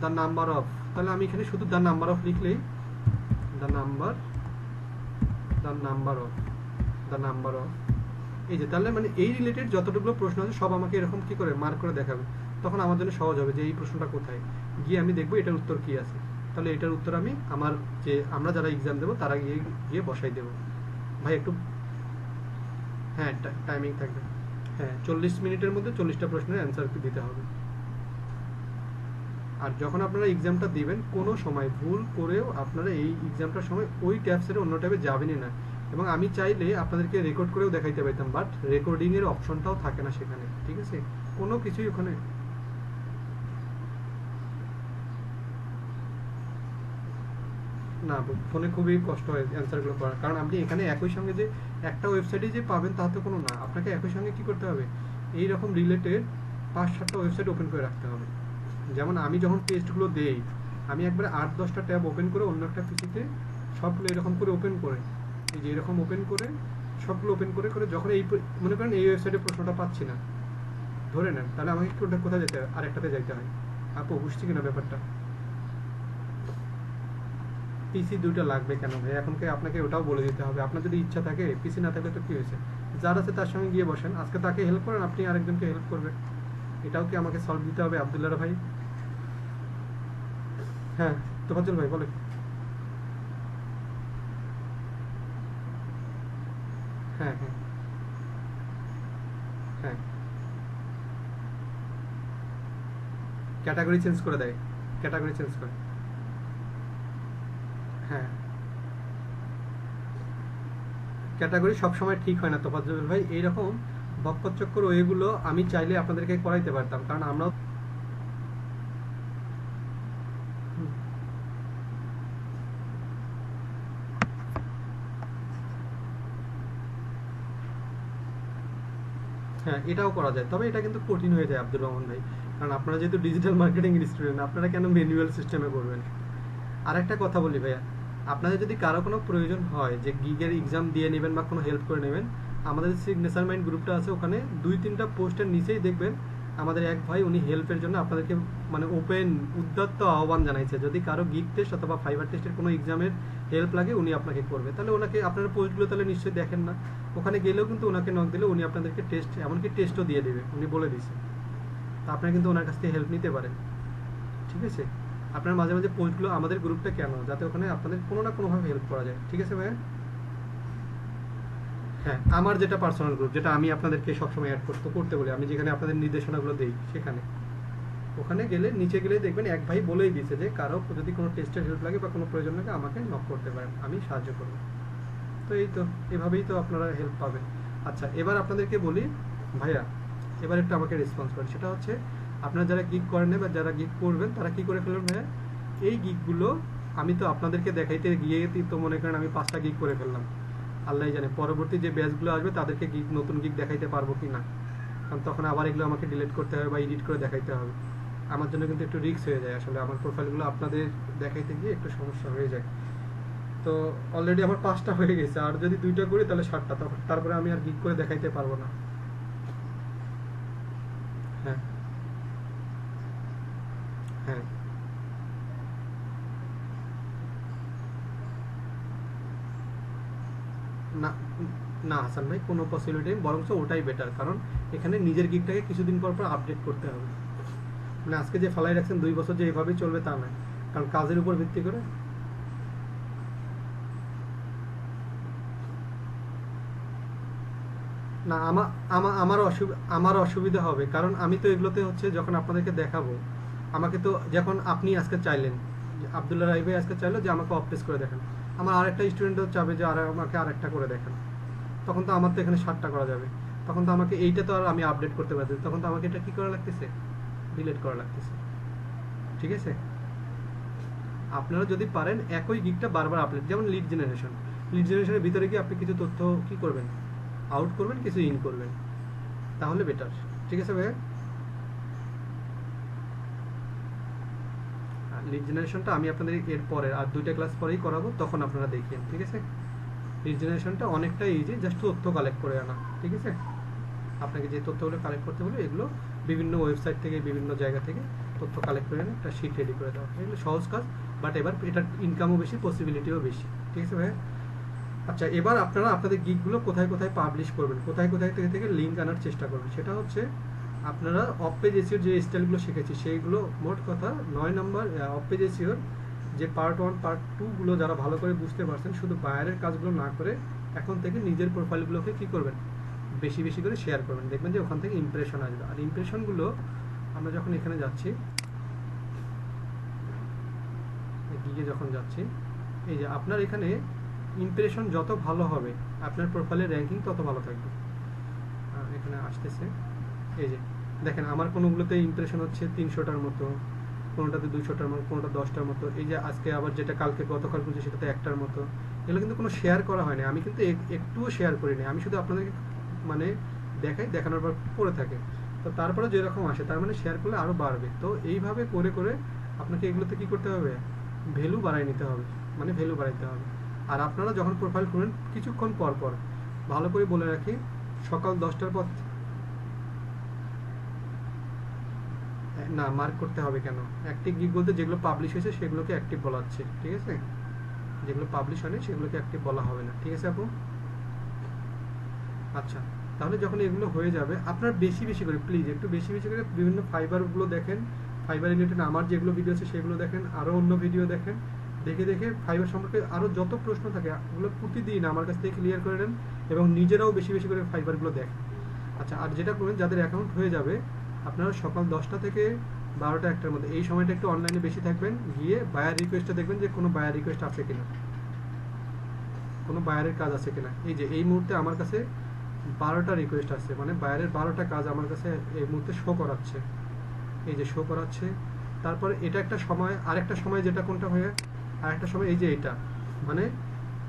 দ্য নাম্বার অফ, তাহলে আমি এখানে শুধু দ্য নাম্বার অফ লিখলেই, দ্য নাম্বার অফ এই যে, তাহলে মানে এই রিলেটেড যতটুকু প্রশ্ন আছে সব আমাকে এরকম কি করে মার্ক করে দেখাবে। তখন আমার জন্য সহজ হবে যে এই প্রশ্নটা কোথায় গিয়ে আমি দেখবো এটার উত্তর কি আছে। তাহলে এটার উত্তর আমি আমার যে আমরা যারা এক্সাম দেবো তারা গিয়ে বসাই দেবো। ভাই একটু, হ্যাঁ টাইমিং থাকবে, হ্যাঁ 40 মিনিটের মধ্যে 40টা প্রশ্নের অ্যান্সার দিতে হবে। আর যখন আপনারা এক্সামটা দিবেন, কোনো সময় ভুল করেও আপনারা এই এক্সামটার সময় ওই ট্যাব ছেড়ে অন্য ট্যাবে যাবেনই না। এবং আমি চাইলে আপনাদেরকে রেকর্ড করেও দেখাইতে পারতাম, বাট রেকর্ডিংয়ের অপশনটাও থাকে না সেখানে। ঠিক আছে, কোনো কিছুই ওখানে, না, ফোনে খুবই কষ্ট হয় অ্যান্সারগুলো করার, কারণ আপনি এখানে একই সঙ্গে যে একটা ওয়েবসাইটে যে পাবেন তা তো কোনো না, আপনাকে একই সঙ্গে কী করতে হবে, এই রকম রিলেটেড 5-7টা ওয়েবসাইট ওপেন করে রাখতে হবে। যেমন আমি যখন টেস্টগুলো দেই, আমি একবারে 8-10টা ট্যাব ওপেন করে অন্য একটা পিসিতে সবগুলো এরকম করে ওপেন করে, এই যে এরকম ওপেন করে সবগুলো ওপেন করে করে যখন এই মনে করেন এই ওয়েবসাইটে প্রশ্নটা পাচ্ছি না, ধরে নেন, তাহলে আমাকে কোথায় যেতে হয়, আরেকটাতে যাইতে হয়। আপু বুঝছি কিনা ব্যাপারটা? পিসি দুইটা লাগবে কেন ভাই, এখন কি আপনাকে ওটাও বলে দিতে হবে? আপনার যদি ইচ্ছা থাকে, পিসি না থাকলে তো কি হয়েছে, যার আছে তার সঙ্গে গিয়ে বসেন, আজকে তাকে হেল্প করেন, আপনি আরেকজনকে হেল্প করবেন। এটাও কি আমাকে সলভ দিতে হবে আব্দুল্লাহ ভাই? হ্যাঁ, তোফাজ্জল ভাই বলে। হ্যাঁ হ্যাঁ হ্যাঁ, ক্যাটাগরি চেঞ্জ করে দেয়, ক্যাটাগরি চেঞ্জ করে। হ্যাঁ, ক্যাটাগরি সবসময় ঠিক হয় না তোফাজ্জল ভাই, এইরকম বক্করচক্কর ওইগুলো আমি চাইলে আপনাদেরকে করাইতে পারতাম, কারণ আমরাও। হুম, হ্যাঁ এটাও করা যায়, তবে এটা কিন্তু কঠিন হয়ে যায় আব্দুর রহমান ভাই, কারণ আপনারা যেহেতু ডিজিটাল মার্কেটিং স্টুডেন্ট, আপনারা কেন ম্যানুয়াল সিস্টেমে করবেন? আর একটা কথা বলি ভাইয়া, আপনাদের যদি কারো কোনো প্রয়োজন হয় যে গিগের এক্সাম দিয়ে নেবেন বা কোনো হেল্প করে নেবেন, আমাদের সিগনেচার মাইন্ড গ্রুপটা আছে, ওখানে 2-3টা পোস্টের নিচেই দেখবেন আমাদের এক ভাই উনি হেল্পের জন্য আপনাদেরকে মানে ওপেন উদ্যত্ত আহ্বান জানাইছে, যদি কারো গিগ টেস্ট অথবা ফাইবার টেস্টের কোনো এক্সামের হেল্প লাগে উনি আপনাকে করবে, তাহলে ওনাকে আপনার পোস্টগুলো তাহলে নিশ্চয়ই দেখেন না, ওখানে গেলেও কিন্তু ওনাকে নক দিলে উনি আপনাদেরকে টেস্ট, এমনকি টেস্টও দিয়ে দেবে, উনি বলে দিছে। তা আপনারা কিন্তু ওনার কাছ থেকে হেল্প নিতে পারেন, ঠিক আছে? আপনার মাঝে মাঝে পোস্টগুলো আমাদের গ্রুপটা কেন, যাতে ওখানে আপনাদের কোনো না কোনোভাবে হেল্প করা যায়, ঠিক আছে ভাইয়া? হ্যাঁ, আমার যেটা পার্সোনাল গ্রুপ, যেটা আমি আপনাদেরকে সবসময় অ্যাড করতে বলি, আমি যেখানে আপনাদের নির্দেশনাগুলো দিই, সেখানে ওখানে গেলে নিচে গেলে দেখবেন এক ভাই বলেই দিয়েছে যে কারো যদি কোনো টেস্টের হেল্প লাগে বা কোনো প্রয়োজন লাগে আমাকে নক করতে পারেন, আমি সাহায্য করব। তো এই তো, এভাবেই তো আপনারা হেল্প পাবেন। আচ্ছা, এবার আপনাদেরকে বলি ভাইয়া, এবার একটু আমাকে রেসপন্স করেন, সেটা হচ্ছে আপনারা যারা গিগ করেন বা যারা গিগ করবেন তারা কি করে ফেলবেন ভাইয়া, এই গিগগুলো আমি তো আপনাদেরকে দেখাইতে গিয়ে তো মনে করেন আমি 5টা গিগ করে ফেললাম, আল্লাহ জানে পরবর্তী যে ব্যাচগুলো আসবে তাদেরকে গিগ নতুন গিগ দেখাইতে পারবো কি না, কারণ তখন আবার এগুলো আমাকে ডিলিট করতে হবে বা এডিট করে দেখাইতে হবে, আমার জন্য কিন্তু একটু রিস্ক হয়ে যায়, আসলে আমার প্রোফাইলগুলো আপনাদের দেখাইতে গিয়ে একটু সমস্যা হয়ে যায়। তো অলরেডি আমার 5টা হয়ে গেছে, আর যদি 2টা করি তাহলে 7টা, তখন তারপরে আমি আর গিগ করে দেখাইতে পারবো না। হ্যাঁ হ্যাঁ, না না হাসান ভাই, কোনো পসিবিলিটি নেই, বরঞ্চ ওটাই বেটার, কারণ এখানে নিজের গিগটাকে কিছুদিন পর পর আপডেট করতে হবে, মানে আজকে যে ফালাই রাখছেন 2 বছর যে এভাবেই চলবে তা নয়, কারণ কাজের উপর ভিত্তি করে। না আমার অসুবিধা হবে, কারণ আমি তো এগুলোতে হচ্ছে যখন আপনাদেরকে দেখাবো, আমাকে তো যখন আপনি আজকে চাইলেন, আব্দুল্লাহ রাই ভাই আজকে চাইলো যে আমাকে অফ টেস্ট করে দেখেন, আমার আরেকটা স্টুডেন্টও চাবে যে আর আমাকে আরেকটা করে দেখেন, তখন তো আমার তো এখানে 7টা করা যাবে, তখন তো আমাকে এইটা তো আর আমি আপডেট করতে পারছি, তখন তো আমাকে এটা কি করা লাগতেছে, ডিলিট করা লাগতেছে, ঠিক আছে? আপনারা যদি পারেন একই গিকটা বারবার আপডেট, যেমন লিড জেনারেশনের ভিতরে গিয়ে আপনি কিছু তথ্য কি করবেন, আউট করবেন, কিছু ইন করবেন, তাহলে বেটার, ঠিক আছে ভাই? লিড জেনারেশনটা আমি আপনাদের এর পরে আর 2টা ক্লাস পরেই করাবো, তখন আপনারা দেখেন, ঠিক আছে? লিড জেনারেশনটা অনেকটা ইজি, জাস্ট তথ্য কালেক্ট করে আনা, ঠিক আছে? আপনাকে যে তথ্যগুলো কালেক্ট করতে বলে এগুলো বিভিন্ন ওয়েবসাইট থেকে বিভিন্ন জায়গা থেকে তথ্য কালেক্ট করে এনে একটা শিট রেডি করে দেওয়া, এগুলো সহজ কাজ, বাট এবার এটার ইনকামও বেশি, পসিবিলিটিও বেশি, ঠিক আছে ভাই? আচ্ছা, এবার আপনারা আপনাদের গিগগুলো কোথায় কোথায় পাবলিশ করবেন, কোথায় কোথায় থেকে থেকে লিঙ্ক আনার চেষ্টা করবেন, সেটা হচ্ছে আপনারা অফ পেজ এসিওর যে স্টাইলগুলো শিখেছি সেইগুলো, মোট কথা 9 নম্বর অফ পেজ এসিওর যে পার্ট 1 পার্ট 2গুলো যারা ভালো করে বুঝতে পারছেন, শুধু বায়ারের কাজগুলো না করে এখন থেকে নিজের প্রোফাইলগুলোকে কি করবেন, বেশি বেশি করে শেয়ার করবেন, দেখবেন যে ওখান থেকে ইমপ্রেশন আসবে, আর ইমপ্রেশনগুলো আমরা যখন এখানে যাচ্ছি, গিগে যখন যাচ্ছি, এই যে আপনার এখানে ইমপ্রেশন যত ভালো হবে আপনার প্রোফাইলের র্যাঙ্কিং তত ভালো থাকবে। এখানে আসতেছে, এই যে দেখেন আমার কোনোগুলোতে ইমপ্রেশন হচ্ছে 300টার মতো, কোনোটাতে 200টার মতো, কোনোটা 10টার মতো, এই যে আজকে আবার যেটা কালকে গতকাল করছি সেটাতে 1টার মতো। এগুলো কিন্তু কোনো শেয়ার করা হয়নি, আমি কিন্তু একটুও শেয়ার করিনি, আমি শুধু আপনাদেরকে মানে দেখাই, দেখানোর পর পড়ে থাকে। তো তারপরে যেরকম আসে তার মানে শেয়ার করলে আরও বাড়বে। তো এইভাবে করে করে আপনাকে এগুলোতে কী করতে হবে, ভ্যালু বাড়াই নিতে হবে, মানে ভ্যালু বাড়াইতে হবে। আর আপনারা যখন প্রোফাইল খুলেন কিছুক্ষণ পর পর ভালো করে বলে রাখি, সকাল 10টার পর না মার্ক করতে হবে কেন, অ্যাক্টিভ গিগ বলতে যেগুলো পাবলিশ হয়েছে সেগুলোকে অ্যাক্টিভ বলা হচ্ছে, ঠিক আছে? যেগুলো পাবলিশ হয়নি সেগুলোকে অ্যাক্টিভ বলা হবে না, ঠিক আছে আপু? আচ্ছা, তাহলে যখন এগুলো হয়ে যাবে আপনার বেশি বেশি করে, প্লিজ একটু বেশি বেশি করে বিভিন্ন ফাইবারগুলো দেখেন, ফাইবার রিলেটেড আমার যেগুলো ভিডিও আছে সেগুলো দেখেন, আরও অন্য ভিডিও দেখেন, দেখে দেখে ফাইবার সম্পর্কে আরও যত প্রশ্ন থাকে ওগুলো প্রতিদিন আমার কাছ থেকে ক্লিয়ার করে নেন এবং নিজেরাও বেশি বেশি করে ফাইবারগুলো দেখেন। আচ্ছা, আর যেটা করবেন যাদের অ্যাকাউন্ট হয়ে যাবে আপনারা সকাল 10টা থেকে 12টা 1টার মধ্যে এই সময়টা একটু অনলাইনে বেশি থাকবেন, গিয়ে বায়ার রিকোয়েস্টটা দেখবেন যে কোনো বায়ার রিকোয়েস্ট আছে কিনা, কোনো বায়ারের কাজ আছে কিনা। এই যে এই মুহূর্তে আমার কাছে 12টা রিকোয়েস্ট আছে, মানে বায়ারের 12টা কাজ আমার কাছে এই মুহূর্তে শো করাচ্ছে, এই যে শো করাচ্ছে। তারপরে এটা একটা সময়, আরেকটা সময় যেটা কোনটা হয়ে, আরেকটা সময় এই যে এটা, মানে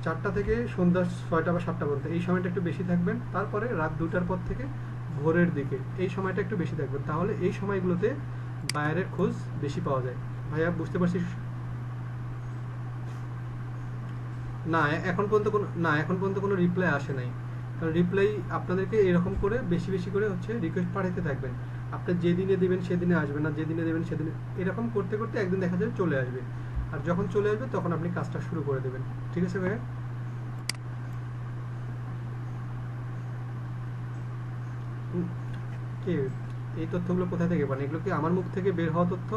4টা থেকে সন্ধ্যা 6টা বা 7টা পর্যন্ত এই সময়টা একটু বেশি থাকবেন। তারপরে রাত 2টার পর থেকে ভোরের দিকে এই সময়টা একটু বেশি থাকবেন, তাহলে এই সময়গুলোতে বায়ারের খোঁজ বেশি পাওয়া যায়। ভাইয়া বুঝতে পারছিস? না এখন পর্যন্ত কোনো রিপ্লাই আসে নাই, কারণ রিপ্লাই আপনাদেরকে এরকম করে বেশি বেশি করে হচ্ছে রিকোয়েস্ট পাঠাতে থাকবেন। আপনি যেদিনে দেবেন সেদিনে আসবে না, যেদিনে দেবেন সেদিনে, এরকম করতে করতে একদিন দেখা যাবে চলে আসবে। আর যখন চলে আসবে তখন আপনি কাজটা শুরু করে দেবেন, ঠিক আছে ভাইয়া? কি এই তথ্যগুলো কোথা থেকে পান? এগুলো কি আমার মুখ থেকে বের হওয়া তথ্য?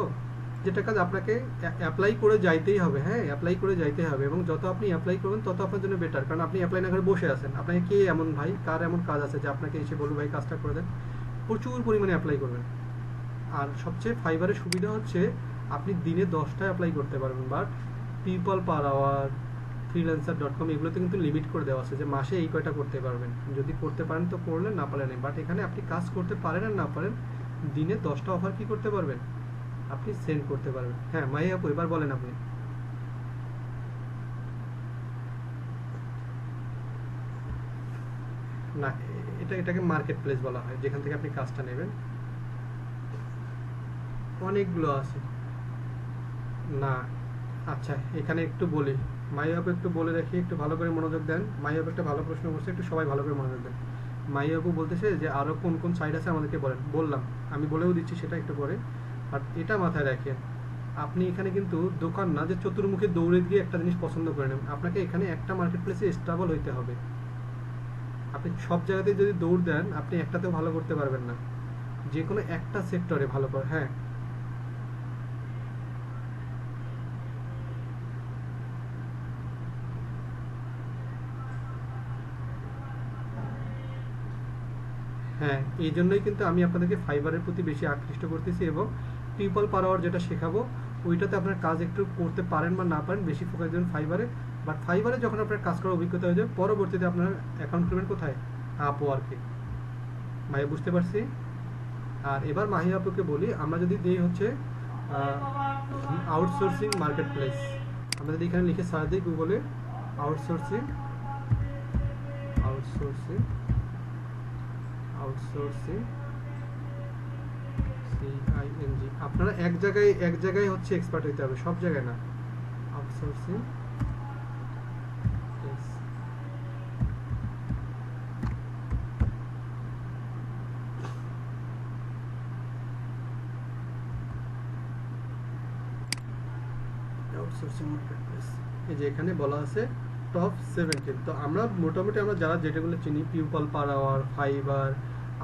যেটা কাজ আপনাকে অ্যাপ্লাই করে যাইতেই হবে, হ্যাঁ অ্যাপ্লাই করে যাইতে হবে, এবং যত আপনি অ্যাপ্লাই করবেন তত আপনার জন্য বেটার, কারণ আপনি অ্যাপ্লাই না করে বসে আছেন। আপনাকে কে এমন ভাই, কার এমন কাজ আছে যে আপনাকে এসে বলবো ভাই কাজটা করে দেন? প্রচুর পরিমাণে অ্যাপ্লাই করবেন। আর সবচেয়ে ফাইবারের সুবিধা হচ্ছে আপনি দিনে 10টা অ্যাপ্লাই করতে পারবেন, but people per hour, freelancer.com এগুলোতে কিন্তু লিমিট করে দেওয়া আছে যে মাসে এই কয়টা করতে পারবেন, যদি করতে পারেন তো করলেন, না পারেন নেই। বাট এখানে আপনি কাজ করতে পারেন আর না পারেন, দিনে 10টা অফার কি করতে পারবেন, আপনি সেন্ড করতে পারবেন। হ্যাঁ মাই আপু, এবার বলেন আপনি। না, এটাকে মার্কেট প্লেস বলা হয়, যেখান থেকে আপনি কাজটা নেবেন। অনেকগুলো আছে। না, আচ্ছা এখানে একটু বলি, মাই আপু একটু বলে রাখি, একটু ভালো করে মনোযোগ দেন। মাই আপু একটা ভালো প্রশ্ন করছে, একটু সবাই ভালো করে মনোযোগ দেন। মাই আপু বলতেছে যে আরও কোন কোন সাইট আছে আমাদেরকে বলেন। বললাম, আমি বলেও দিচ্ছি সেটা একটু পরে। আর এটা মাথায় রাখেন, আপনি এখানে কিন্তু দোকান না যে চতুর্মুখে দৌড়ে গিয়ে একটা জিনিস পছন্দ করে নেন, আপনাকে এখানে একটা মার্কেট প্লেসে স্টেবল হইতে হবে। আপনি সব জায়গাতে যদি দৌড় দেন আপনি একটাতেও ভালো করতে পারবেন না, যে কোনো একটা সেক্টরে ভালো করে। হ্যাঁ হ্যাঁ, এই জন্যই কিন্তু আমি আপনাদেরকে ফাইবারের প্রতি বেশি আকৃষ্ট করতেছি, এবং পিপল পার আওয়ার যেটা শেখাবো ওইটাতে আপনার কাজ একটু করতে পারেন বা না পারেন, বেশি ফোকাস দেবেন ফাইবারে। বাট ফাইবারে যখন আপনার কাজ করার অভিজ্ঞতা হয়ে যাবে, পরবর্তীতে আপনার অ্যাকাউন্ট খুলবেন কোথায়, আপওয়ার্কে। ভাই বুঝতে পারছি। আর এবার মাহি আপুকে বলি, আমরা যদি দিই হচ্ছে আউটসোর্সিং মার্কেট প্লেস, আমরা যদি এখানে লিখে সার্চ দিই গুগলে আউটসোর্সিং, আউটসোর্সিং, আউটসোর্সিং, সিআইএনজি, আপনারা এক জায়গায় হচ্ছে এক্সপার্ট হইতে হবে, সব জায়গায় না। আউটসোর্সিং, আউটসোর্সিং মার্কেট প্লেস, এই যে এখানে বলা আছে টপ 17। তো আমরা মোটামুটি আমরা যারা যেটাগুলো চিনি, people per hour, Fiverr,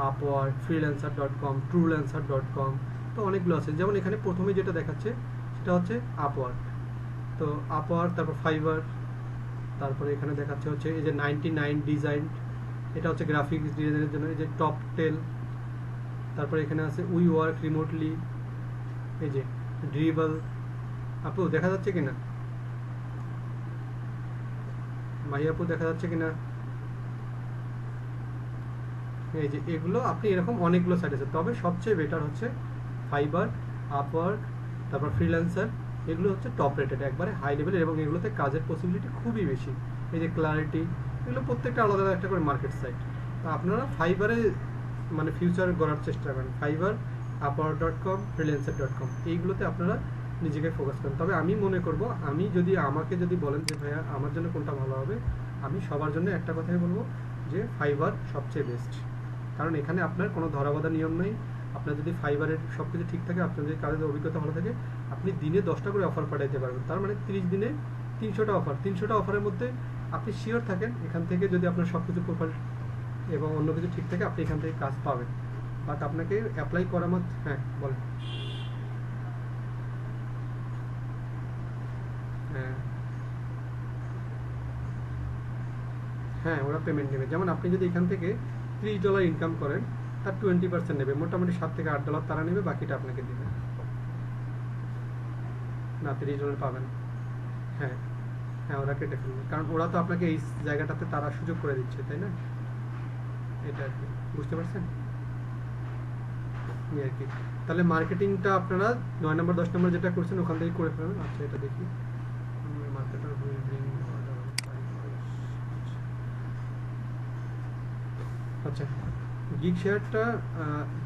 Upwork, ফ্রিল্যান্সার.com, ট্রুল্যান্সার.com, তো অনেকগুলো আছে। যেমন এখানে প্রথমে যেটা দেখাচ্ছে সেটা হচ্ছে আপওয়ার্ক। তো আপওয়ার্ক, তারপর ফাইবার, তারপরে এখানে দেখাচ্ছে হচ্ছে এই যে 99 ডিজাইন, এটা হচ্ছে গ্রাফিক্স ডিজাইনের জন্য। এই যে টপ 10, তারপরে এখানে আছে উই ওয়ার্ক রিমোটলি, এই যে ড্রিবল। আপু দেখা যাচ্ছে কিনা, মাই আপু দেখা যাচ্ছে কিনা? এই যে এগুলো আপনি এরকম অনেকগুলো সাইট আছে, তবে সবচেয়ে বেটার হচ্ছে ফাইবার, আপওয়ার্ক, তারপর ফ্রিল্যান্সার, এগুলো হচ্ছে টপ রেটেড, একবারে হাই লেভেলের, এবং এগুলোতে কাজের পসিবিলিটি খুবই বেশি। এই যে ক্লারিটি, এগুলো প্রত্যেকটা আলাদা একটা করে মার্কেট সাইট। তো আপনারা ফাইবারে মানে ফিউচার গড়ার চেষ্টা করেন, ফাইবার, upwork.com, freelancer.com, এইগুলোতে আপনারা নিজেকে ফোকাস করেন। তবে আমি মনে করব, আমি যদি আমাকে যদি বলেন যে ভাইয়া আমার জন্য কোনটা ভালো হবে, আমি সবার জন্য একটা কথাই বলবো যে ফাইবার সবচেয়ে বেস্ট। কারণ এখানে আপনার কোনো ধরাবাঁধা নিয়ম নেই। আপনার যদি ফাইবারের সব কিছু ঠিক থাকে, আপনার যদি কাজের অভিজ্ঞতা ভালো থাকে, আপনি দিনে 10টা করে অফার পাঠাইতে পারবেন। তার মানে 30 দিনে 300টা অফার। 300টা অফারের মধ্যে আপনি শিওর থাকেন এখান থেকে যদি আপনার সব কিছু প্রোফাইল এবং অন্য কিছু ঠিক থাকে, আপনি এখান থেকে কাজ পাবেন। বাট আপনাকে অ্যাপ্লাই করা মাত্র, হ্যাঁ বলেন। হ্যাঁ হ্যাঁ, ওরা পেমেন্ট নেবে। যেমন আপনি যদি এখান থেকে $30 ইনকাম করেন, তার 20% নেবে, মোটামুটি $7 থেকে $8 তারা নেবে, বাকিটা আপনাকে দেবে। না, $30 পাবেন। হ্যাঁ হ্যাঁ, ওরা কেটে ফেলবে, কারণ ওরা তো আপনাকে এই জায়গাটাতে তারা সুযোগ করে দিচ্ছে, তাই না? এটা আর কি, বুঝতে পারছেন? এই আর কি। তাহলে মার্কেটিংটা আপনারা 9 নম্বর 10 নম্বর যেটা করছেন ওখান থেকে করে ফেলবেন। আচ্ছা, এটা দেখি। মার্কেটার আচ্ছা, গিগ শেয়ারটা,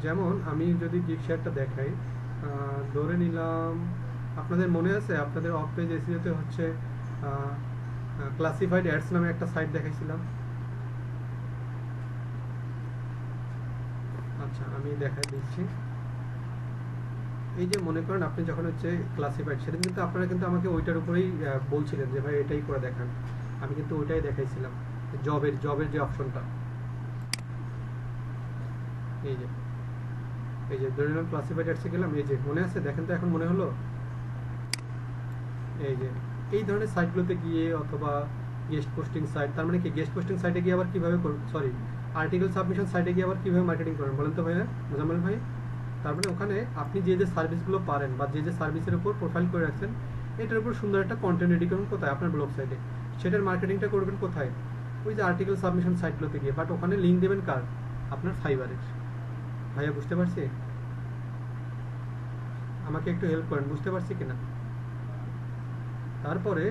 যেমন আমি যদি গিগ শেয়ারটা দেখাই, ধরে নিলাম, আপনাদের মনে আছে আপনাদের অফ পেজ এসিওতে হচ্ছে ক্লাসিফাইড অ্যাডস নামে একটা সাইট দেখাইছিলাম। আচ্ছা, আমি দেখাই দিচ্ছি। এই যে মনে করেন আপনি যখন হচ্ছে ক্লাসিফাইড, সেদিন কিন্তু আপনারা কিন্তু আমাকে ওইটার উপরেই বলছিলেন যে ভাই এটাই করে দেখান, আমি কিন্তু ওইটাই দেখাইছিলাম, জবের যে অপশনটা। এই যে এই যে ধরে নিলাম ক্লাসিফাইড অ্যাডসে গেলাম, এই যে মনে আছে, দেখেন তো এখন মনে হলো। এই যে এই ধরনের সাইটগুলোতে গিয়ে, অথবা গেস্ট পোস্টিং সাইট, তার মানে কি গেস্ট পোস্টিং সাইটে গিয়ে আবার কিভাবে সরি, আর্টিকেল সাবমিশন সাইটে গিয়ে আবার কিভাবে মার্কেটিং করেন বলেন তো ভাইয়া, মোজাম্মেল ভাই? তার মানে ওখানে আপনি যে যে সার্ভিসগুলো পারেন, বা যে যে সার্ভিসের উপর প্রোফাইল করে রাখছেন, এটার উপর সুন্দর একটা কন্টেন্ট রেডি করুন কোথায়, আপনার ব্লগ সাইটে। সেটার মার্কেটিংটা করবেন কোথায়? ওই যে আর্টিকেল সাবমিশন সাইটগুলোতে গিয়ে। বাট ওখানে লিঙ্ক দেবেন কার? আপনার ফাইবারের। ভাইয়া বুঝতে পারছি? আমাকে একটু হেল্প করেন, বুঝতে পারছি কিনা? তারপরে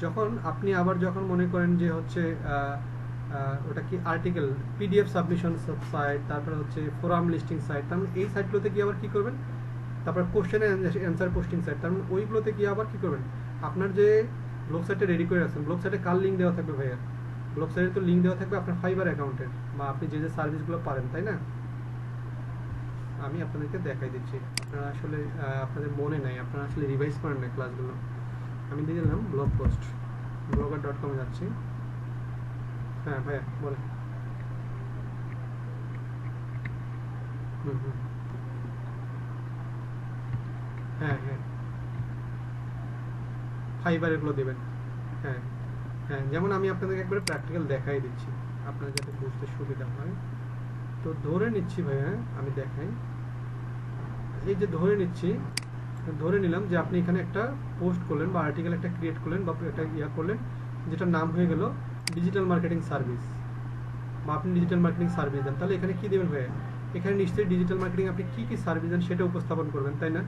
যখন আপনি আবার যখন মনে করেন যে হচ্ছে ওটা কি আর্টিকেল, পিডিএফ সাবমিশন সাইট, তারপরে হচ্ছে ফোরাম লিস্টিং সাইট, তার মানে এই সাইটগুলোতে গিয়ে আবার কি করবেন? তারপর কোশ্চেন অ্যান্সার পোস্টিং সাইট, তার মানে ওইগুলোতে গিয়ে আবার কি করবেন? আপনার যে ব্লগ সাইটে রেডি করে রাখছেন, ব্লগ সাইটে কার লিঙ্ক দেওয়া থাকবে ভাইয়া? ব্লগ সাইটে তো লিঙ্ক দেওয়া থাকবে আপনার ফাইবার অ্যাকাউন্টের, বা আপনি যে যে সার্ভিসগুলো পারেন, তাই না? আমি আপনাদেরকে দেখাই দিচ্ছি, আপনারা আসলে আপনাদের মনে নাই, আপনারা আসলে রিভাইজ করেন না ক্লাসগুলো। আমি দিয়ে দিলাম ব্লগ পোস্ট, blogger.com যাচ্ছি। হ্যাঁ ভাইয়া বলেন। হুম হুম, হ্যাঁ হ্যাঁ, ফাইবার এগুলো দেবেন। হ্যাঁ হ্যাঁ, যেমন আমি আপনাদেরকে একবারে প্র্যাকটিক্যাল দেখাই দিচ্ছি, আপনার যাতে বুঝতে সুবিধা হয়। তো ধরে নিচ্ছি ভাইয়া, আমি দেখাই। এই যে ধরে নিলাম যে আপনি এখানে একটা পোস্ট করলেন, বা আর্টিকেল একটা ক্রিয়েট করলেন, বা একটা করলেন, যেটার নাম হয়ে গেল ডিজিটাল মার্কেটিং সার্ভিস, বা আপনি ডিজিটাল মার্কেটিং সার্ভিস দেন। তাহলে এখানে কি দেবেন ভাইয়া? এখানে নিশ্চয়ই ডিজিটাল মার্কেটিং আপনি কি কি সার্ভিস দেন সেটা উপস্থাপন করবেন, তাই না?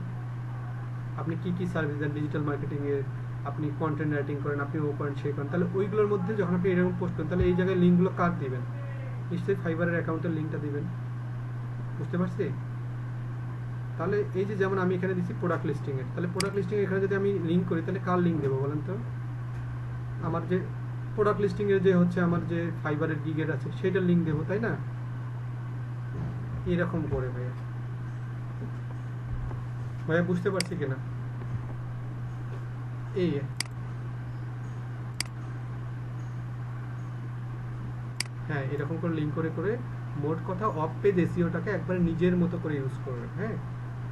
আপনি কি কি সার্ভিস দেন ডিজিটাল মার্কেটিং এর, আপনি কন্টেন্ট রাইটিং করেন, আপনি ও করেন সে করেন, তাহলে ওইগুলোর মধ্যে যখন আপনি এরকম পোস্ট করেন, তাহলে এই জায়গায় লিঙ্কগুলো কার দিবেন? নিশ্চয়ই ফাইবারের অ্যাকাউন্টের লিঙ্কটা দিবেন। বুঝতে পারছি? তাহলে এই যে যেমন আমি এখানে দিচ্ছি প্রোডাক্ট লিস্টিং এর, তাহলে প্রোডাক্ট লিস্টিং এখানে যদি আমি লিঙ্ক করি, তাহলে কার লিঙ্ক দেবো বলেন তো? আমার যে প্রোডাক্ট লিস্টিং এর যে হচ্ছে আমার যে ফাইবারের গিগের আছে সেটার লিঙ্ক দেবো, তাই না? এরকম করে ভাইয়া, ভাইয়া বুঝতে পারছি কিনা? এই হ্যাঁ, এরকম করে লিঙ্ক করে করে মোট কথা অফ পেজ এসইওটাকে একবার নিজের মতো করে ইউজ করবেন। হ্যাঁ,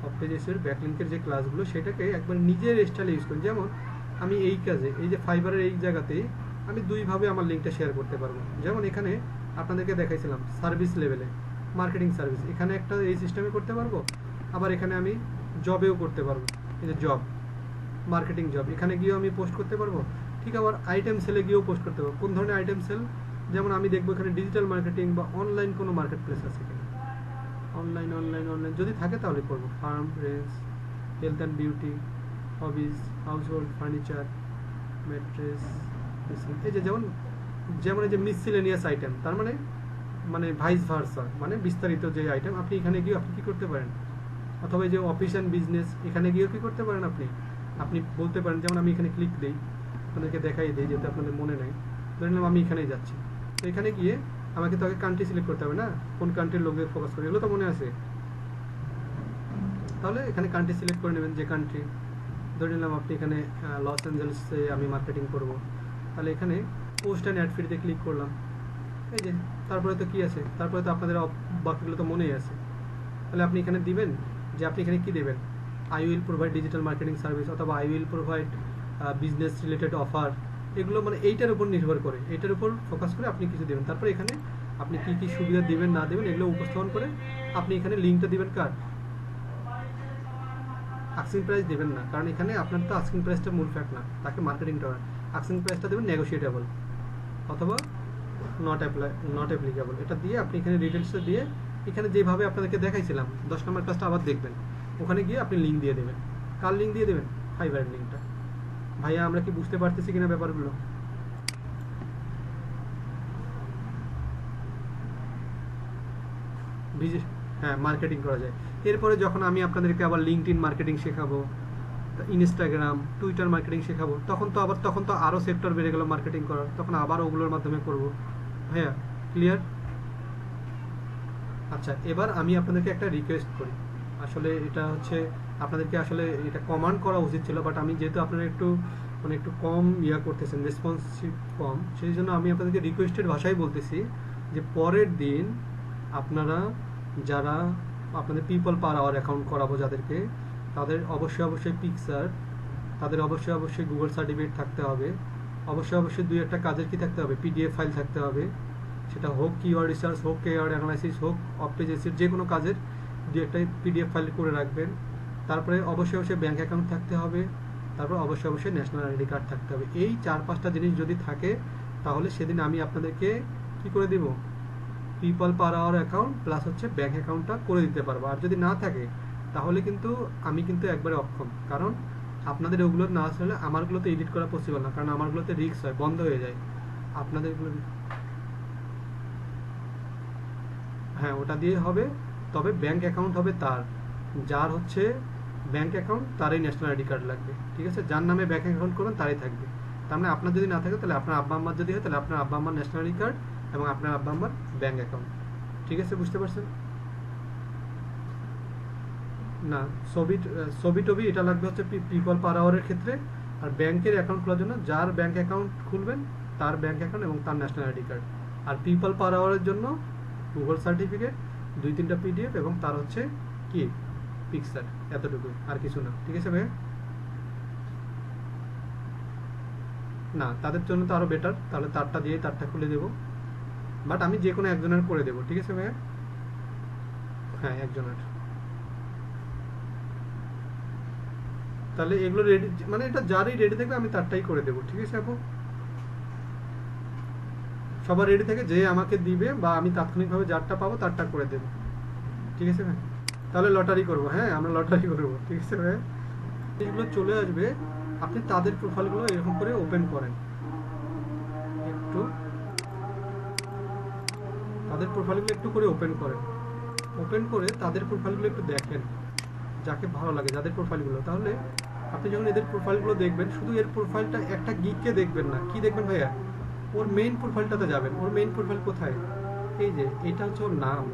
অফ পেজ এসইওর ব্যাকলিঙ্কের যে ক্লাসগুলো সেটাকে একবার নিজের স্টাইলে ইউজ করুন। যেমন আমি এই কাজে, এই যে ফাইবারের এই জায়গাতে আমি দুইভাবে আমার লিঙ্কটা শেয়ার করতে পারবো। যেমন এখানে আপনাদেরকে দেখাইছিলাম সার্ভিস লেভেলে, মার্কেটিং সার্ভিস, এখানে একটা এই সিস্টেমে করতে পারবো। আবার এখানে আমি জবেও করতে পারবো, এই যে জব, মার্কেটিং জব, এখানে গিয়েও আমি পোস্ট করতে পারবো। ঠিক আবার আইটেম সেলে গিয়েও পোস্ট করতে পারবো। কোন ধরনের আইটেম সেল? যেমন আমি দেখবো এখানে ডিজিটাল মার্কেটিং বা অনলাইন কোনো মার্কেট প্লেস আছে কিনা। অনলাইন যদি থাকে তাহলে করবো। Farm, range, health and beauty, hobbies, house hold, furniture, mattress, এই যে যেমন যেমন এই যে মিসসেলেনিয়াস আইটেম, তার মানে মানে ভাইস ভার্সা, মানে বিস্তারিত যে আইটেম, আপনি এখানে গিয়ে আপনি কী করতে পারেন, অথবা এই যে অফিস অ্যান্ড বিজনেস, এখানে গিয়েও কী করতে পারেন আপনি আপনি বলতে পারেন, যেমন আমি এখানে ক্লিক দিই, আপনাদেরকে দেখাই দিই যেহেতু আপনাদের মনে নেই। ধরে নিলাম আমি এখানেই যাচ্ছি, তো এখানে গিয়ে আমাকে তো আগে কান্ট্রি সিলেক্ট করতে হবে না, কোন কান্ট্রির লোকদের ফোকাস করে, এগুলো তো মনে আছে। তাহলে এখানে কান্ট্রি সিলেক্ট করে নেবেন, যে কান্ট্রি, ধরে নিলাম আপনি এখানে লস অ্যাঞ্জেলেসে আমি মার্কেটিং করব, তাহলে এখানে পোস্ট অ্যান্ড অ্যাড ফ্রিতে ক্লিক করলাম। এই যে তারপরে তো কি আছে, তারপরে তো আপনাদের বাকিগুলো তো মনেই আছে। তাহলে আপনি এখানে দিবেন যে আপনি এখানে কি দেবেন, I will provide digital marketing service, অথবা I will provide business related offer, এগুলো মানে এইটার উপর নির্ভর করে, এইটার উপর ফোকাস করে আপনি কিছু দেবেন। তারপরে এখানে আপনি কি কি সুবিধা দিবেন না দেবেন এগুলো উপস্থাপন করে আপনি এখানে লিঙ্কটা দিবেন কার, আস্কিং প্রাইস দেবেন না, কারণ এখানে আপনার তো আস্কিং প্রাইসটা মূল ফ্যাক্ট না, তাকে মার্কেটিংটা আস্কিং প্রাইসটা দেবেন নেগোশিয়েটেবল অথবা নট অ্যাপ্লিকেবল, এটা দিয়ে আপনি এখানে ডিটেলসটা দিয়ে এখানে যেভাবে আপনাদেরকে দেখাইছিলাম 10 নম্বর কাজটা আবার দেখবেন, ওখানে গিয়ে আপনি লিঙ্ক দিয়ে দেবেন। কার লিঙ্ক দিয়ে দেবেন, ফাইবারের লিঙ্কটা। ভাইয়া আমরা কি বুঝতে পারতেছি কিনা ব্যাপারগুলো? হ্যাঁ, মার্কেটিং করা যায়। এরপরে যখন আমি আপনাদেরকে আবার লিঙ্কডইন মার্কেটিং শেখাবো, ইনস্টাগ্রাম, টুইটার মার্কেটিং শেখাবো, তখন তো আরও সেক্টর বেড়ে গেল মার্কেটিং করার, তখন আবার ওগুলোর মাধ্যমে করব। ভাইয়া ক্লিয়ার? আচ্ছা, এবার আমি আপনাদেরকে একটা রিকোয়েস্ট করি, আসলে এটা হচ্ছে আপনাদেরকে আসলে এটা কমান্ড করা উচিত ছিল, বাট আমি যেহেতু আপনারা একটু মানে একটু কম করতেছেন, রেসপন্সিভ কম, সেই জন্য আমি আপনাদেরকে রিকোয়েস্টেড ভাষায় বলতেছি যে পরের দিন আপনারা যারা আপনাদের পিপল পার আওয়ার অ্যাকাউন্ট করাবো যাদেরকে, তাদের অবশ্যই পিকচার, তাদের অবশ্যই গুগল সার্টিফিকেট থাকতে হবে, অবশ্যই দুই একটা কাজের কি থাকতে হবে, পিডিএফ ফাইল থাকতে হবে, সেটা হোক কিওয়ার্ড রিসার্চ, হোক কিওয়ার্ড অ্যানালাইসিস, হোক অপটিজাইসিস, যে কোনো কাজের দু একটা পিডিএফ ফাইল করে রাখবেন। তারপরে অবশ্যই ব্যাঙ্ক অ্যাকাউন্ট থাকতে হবে, তারপর অবশ্যই ন্যাশনাল আইডি কার্ড থাকতে হবে। এই 4-5টা জিনিস যদি থাকে তাহলে সেদিন আমি আপনাদেরকে কি করে দেব, people per hour account plus হচ্ছে ব্যাঙ্ক অ্যাকাউন্টটা করে দিতে পারবো। আর যদি না থাকে তাহলে কিন্তু আমি কিন্তু একবারে অক্ষম, কারণ আপনাদের ওগুলো না আসলে আমারগুলোতে এডিট করা পসিবল না, কারণ আমারগুলোতে রিস্ক হয়, বন্ধ হয়ে যায়। আপনাদেরগুলো হ্যাঁ ওটা দিয়ে হবে, তবে ব্যাঙ্ক অ্যাকাউন্ট হবে তার, যার হচ্ছে ব্যাঙ্ক অ্যাকাউন্ট তারই ন্যাশনাল আইডি কার্ড লাগবে, ঠিক আছে? যার নামে ব্যাঙ্ক অ্যাকাউন্ট করবেন তারই থাকবে। তার মানে আপনার যদি না থাকে তাহলে আপনার আব্বা আম্মার যদি হয় তাহলে আপনার আব্বা আম্মার ন্যাশনাল আইডি কার্ড এবং আপনার আব্বা আম্মার ব্যাঙ্ক অ্যাকাউন্ট, ঠিক আছে? বুঝতে পারছেন না? ছবি টবি এটা লাগবে হচ্ছে পিপল পার আওয়ারের ক্ষেত্রে, আর ব্যাংকের অ্যাকাউন্ট খোলার জন্য যার ব্যাঙ্ক অ্যাকাউন্ট খুলবেন তার ব্যাঙ্ক অ্যাকাউন্ট এবং তার ন্যাশনাল আইডি কার্ড। আর পিপল পার আওয়ারের জন্য গুগল সার্টিফিকেট, 2-3টা পিডিএফ এবং তার হচ্ছে কি পিকচার, এতটুকুই, আর কিছু না, ঠিক আছে ভাই? না, তাদের জন্য তো আরো বেটার, তাহলে তারটা দিয়ে তারটা খুলে দেবো, বাট আমি যে কোনো একজনের করে দেবো, ঠিক আছে ভাইয়া? হ্যাঁ, একজনের। তাহলে এগুলো রেডি, মানে এটা যারই রেডি থাকবে আমি তারটাই করে দেবো, ঠিক আছে আপু? সবার রেডি থাকে, যে আমাকে দিবে বা আমি তাৎক্ষণিকভাবে যারটা পাবো তারটা করে দেবো, ঠিক আছে ভাই? তাহলে লটারি করবো, হ্যাঁ আমরা লটারি করবো, ঠিক আছে ভাই? এগুলো চলে আসবে, আপনি তাদের প্রোফাইলগুলো এরকম করে ওপেন করেন, একটু তাদের প্রোফাইলগুলো একটু করে ওপেন করেন, ওপেন করে তাদের প্রোফাইলগুলো একটু দেখেন, যাকে ভালো লাগে যাদের প্রোফাইলগুলো। তাহলে আপনি যখন এদের প্রোফাইলগুলো দেখবেন, শুধু এর প্রোফাইলটা একটা গিককে দেখবেন না, কি দেখবেন ভাইয়া, ওর মেইন প্রোফাইলটাতে যাবেন। ওর মেইন প্রোফাইল কোথায়, এই যে এটা হচ্ছে ওর নাম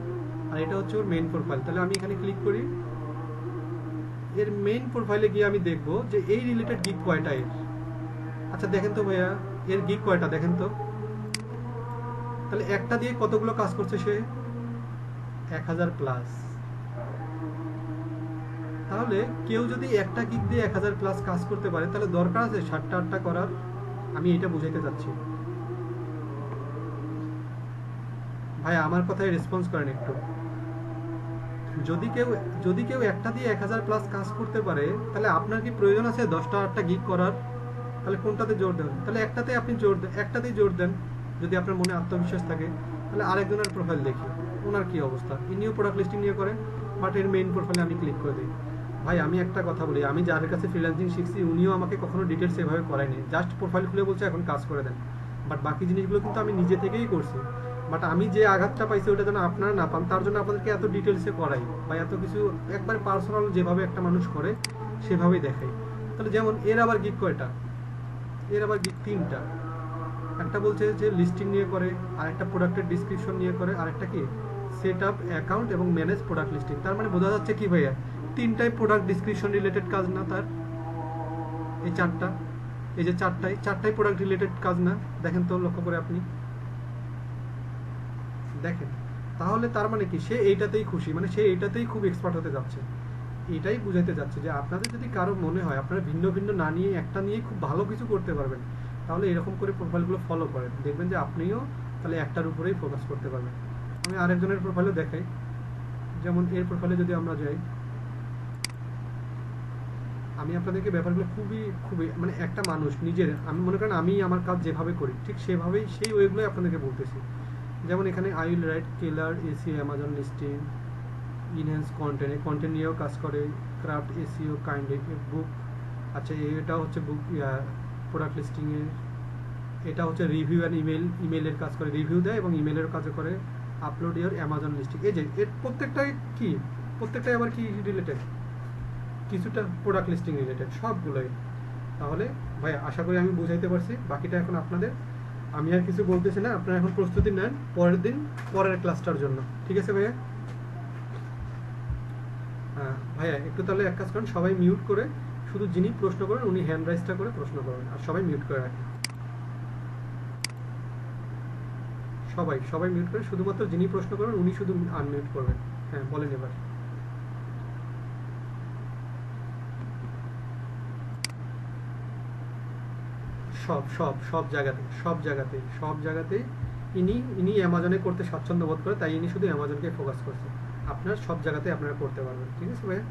আর এটা হচ্ছে ওর মেইন প্রোফাইল। তাহলে আমি এখানে ক্লিক করি, এর মেইন প্রোফাইলে গিয়ে আমি দেখবো যে এই রিলেটেড গিক কয়টা এর। আচ্ছা দেখেন তো ভাইয়া, এর গিক কয়টা দেখেন তো। তাহলে একটা দিয়ে কতগুলো কাজ করছে সে, 1000+। তাহলে কেউ যদি একটা গিগ দিয়ে 1000+ কাজ করতে পারে, তাহলে দরকার আছে 7টা-8টা করার? আমি এটা বুঝাইতে চাচ্ছি ভাই, আমার কথায় রেসপন্স করেন একটু। যদি কেউ একটা দিয়ে 1000+ কাজ করতে পারে, তাহলে আপনার কি প্রয়োজন আছে 10টা-8টা গিগ করার? তাহলে কোনটাতে জোর দেন? তাহলে একটাতে আপনি জোর দেন, একটাতেই জোর দেন যদি আপনার মনে আত্মবিশ্বাস থাকে। তাহলে আরেকজনের প্রোফাইল দেখি, ওনার কি অবস্থা। ইনিও প্রোডাক্ট লিস্টিং নিয়ে করেন, বাট এর মেইন প্রোফাইলে আমি ক্লিক করে দিই। ভাই আমি একটা কথা বলি, আমি যার কাছে ফ্রিল্যান্সিং শিখছি উনিও আমাকে কখনো ডিটেলস এভাবে করায়নি, জাস্ট প্রোফাইল খুলে বলছে এখন কাজ করে দেন। বাট বাকি জিনিসগুলো কিন্তু আমি নিজে থেকেই করছি। বাট আমি যে আঘাতটা পাইছি ওটা যেন আপনারা না পান, তার জন্য আপনাদেরকে এত ডিটেলসে করাই বা এত কিছু একবার পার্সোনাল যেভাবে একটা মানুষ করে সেভাবেই দেখাই। তাহলে যেমন এর আবার গিগ কয়টা, এর আবার গিগ 3টা। একটা বলছে যে লিস্টিং নিয়ে করে, আর একটা প্রোডাক্টের ডিসক্রিপশন নিয়ে করে, আর একটা কি সেট আপ অ্যাকাউন্ট এবং ম্যানেজ প্রোডাক্ট লিস্টিং। তার মানে বোঝা যাচ্ছে কি ভাইয়া, 3টাই প্রোডাক্ট ডিসক্রিপশন রিলেটেড কাজ না তার? এই 4টা, এই যে 4টাই প্রোডাক্ট রিলেটেড কাজ না? দেখেন তো লক্ষ্য করে আপনি দেখেন। তাহলে তার মানে কি সে এইটাতেই খুশি, মানে সে এইটাতেই খুব এক্সপার্ট হতে যাচ্ছে। এটাই বুঝাইতে যাচ্ছে যে আপনাদের যদি কারো মনে হয় আপনারা ভিন্ন ভিন্ন না নিয়ে একটা নিয়ে খুব ভালো কিছু করতে পারবেন, তাহলে এরকম করে প্রোফাইলগুলো ফলো করেন, দেখবেন যে আপনিও তাহলে একটার উপরেই ফোকাস করতে পারবেন। আমি আরেকজনের প্রোফাইলও দেখাই, যেমন এর প্রোফাইলে যদি আমরা যাই, আমি আপনাদেরকে ব্যাপারগুলো খুবই খুবই মানে একটা মানুষ নিজের, আমি মনে করেন আমি আমার কাজ যেভাবে করি ঠিক সেভাবেই সেই ওয়েগুলোই আপনাদেরকে বলতেছি। যেমন এখানে I will write কেলার AC Amazon listing, enhance content, এই কন্টেন্ট নিয়েও কাজ করে, ক্রাফট এসিও কাইন্ড বুক। আচ্ছা এটা হচ্ছে বুক প্রোডাক্ট লিস্টিংয়ের। এটা হচ্ছে রিভিউ অ্যান্ড ইমেলের কাজ করে, রিভিউ দেয় এবং ইমেলের কাজও করে। আপলোড ইয়ার অ্যামাজন লিস্টিং, এই যে এর প্রত্যেকটাই কি, প্রত্যেকটাই আবার কি রিলেটেড, কিছুটা প্রোডাক্ট লিস্টিং রিলেটেড সবগুলোই। তাহলে ভাই আশা করি আমি বুঝাইতে পারছি, বাকিটা এখন আপনাদের। আমি আর কিছু বলতেছি না, আপনারা এখন প্রস্তুতি নেন পরের দিন পরের ক্লাসটার জন্য, ঠিক আছে ভাইয়া? হ্যাঁ ভাইয়া একটু তাহলে এক কাজ করেন, সবাই মিউট করে শুধু যিনি প্রশ্ন করেন উনি হ্যান্ড রাইজটা করে প্রশ্ন করবেন, আর সবাই মিউট করে রাখেন। সবাই সবাই মিউট করে, শুধুমাত্র যিনি প্রশ্ন করেন উনি শুধু আনমিউট করবেন। হ্যাঁ বলেন এবার। সব সব সব জায়গাতে, সব জায়গাতেই ইনি অ্যামাজনে করতে স্বাচ্ছন্দ্য বোধ করে, তাই ইনি শুধু অ্যামাজনকে ফোকাস করছে। আপনার সব জায়গাতেই আপনারা করতে পারবেন, ঠিক আছে ভাইয়া?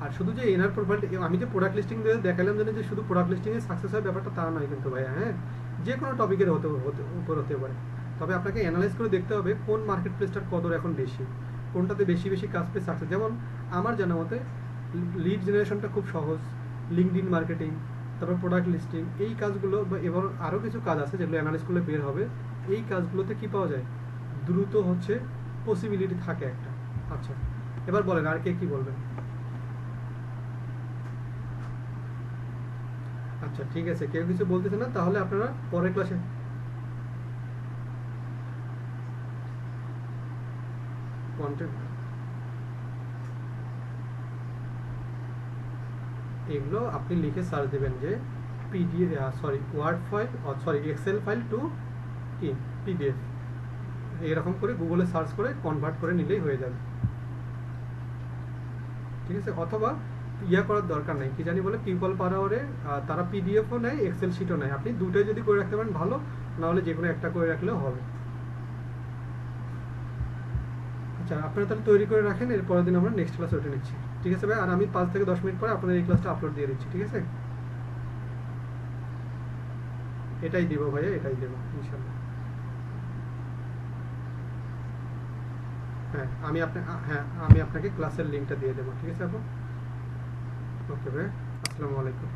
আর শুধু যে এনার প্রোফাইল, আমি যে প্রোডাক্ট লিস্টিং দিয়ে দেখালাম যে শুধু প্রোডাক্ট লিস্টিংয়ে সাকসেস হয় ব্যাপারটা তা নয় কিন্তু ভাইয়া। হ্যাঁ যে কোনো টপিকের উপর হতে পারে, তবে আপনাকে অ্যানালাইজ করে দেখতে হবে কোন মার্কেট প্লেসটার কদর এখন বেশি, কোনটাতে বেশি বেশি কাজ পেয়ে সাকসেস। যেমন আমার জানা মতে লিড জেনারেশনটা খুব সহজ, লিঙ্কডইন মার্কেটিং, তারপর প্রোডাক্ট লিস্টিং, এই কাজগুলো বা এবার আরও কিছু কাজ আছে যেগুলো অ্যানালাইজ করলে বের হবে। এই কাজগুলোতে কি পাওয়া যায়, দ্রুত হচ্ছে পসিবিলিটি থাকে একটা। আচ্ছা এবার বলেন আর কে কি বলবেন? আচ্ছা ঠিক আছে, কেউ কিছু বলতেছে না, তাহলে আপনারা পরের ক্লাসে কন্টেন্ট এগুলো আপনি লিখে সার্চ দেবেন যে PDF, sorry word file, sorry excel file to কি পিডিএফ, এরকম করে গুগলে সার্চ করে কনভার্ট করে নিলেই হয়ে যাবে, ঠিক আছে? অথবা ইয়া করার দরকার নেই, কি জানি বলে পিপল পার আওয়ারে তারা পিডিএফও নেয় এক্সেল শিটও নেয়, আপনি দুটোই যদি করে রাখতে পারেন ভালো, নাহলে যে কোনো একটা করে রাখলেও হবে। আচ্ছা আপনারা তাহলে তৈরি করে রাখেন, এর পরের দিন আমরা নেক্সট ক্লাস ওটা নিচ্ছি, ঠিক আছে ভাই? আর আমি 5 থেকে 10 মিনিট পরে আপনাদের এই ক্লাসটা আপলোড দিয়ে দিচ্ছি, ঠিক আছে? এটাই দেবো ভাইয়া, এটাই দেবো ইনশাল্লাহ। হ্যাঁ আমি আপনাকে ক্লাসের লিঙ্কটা দিয়ে দেবো, ঠিক আছে আপু? ওকে ভাই, আসসালামু আলাইকুম।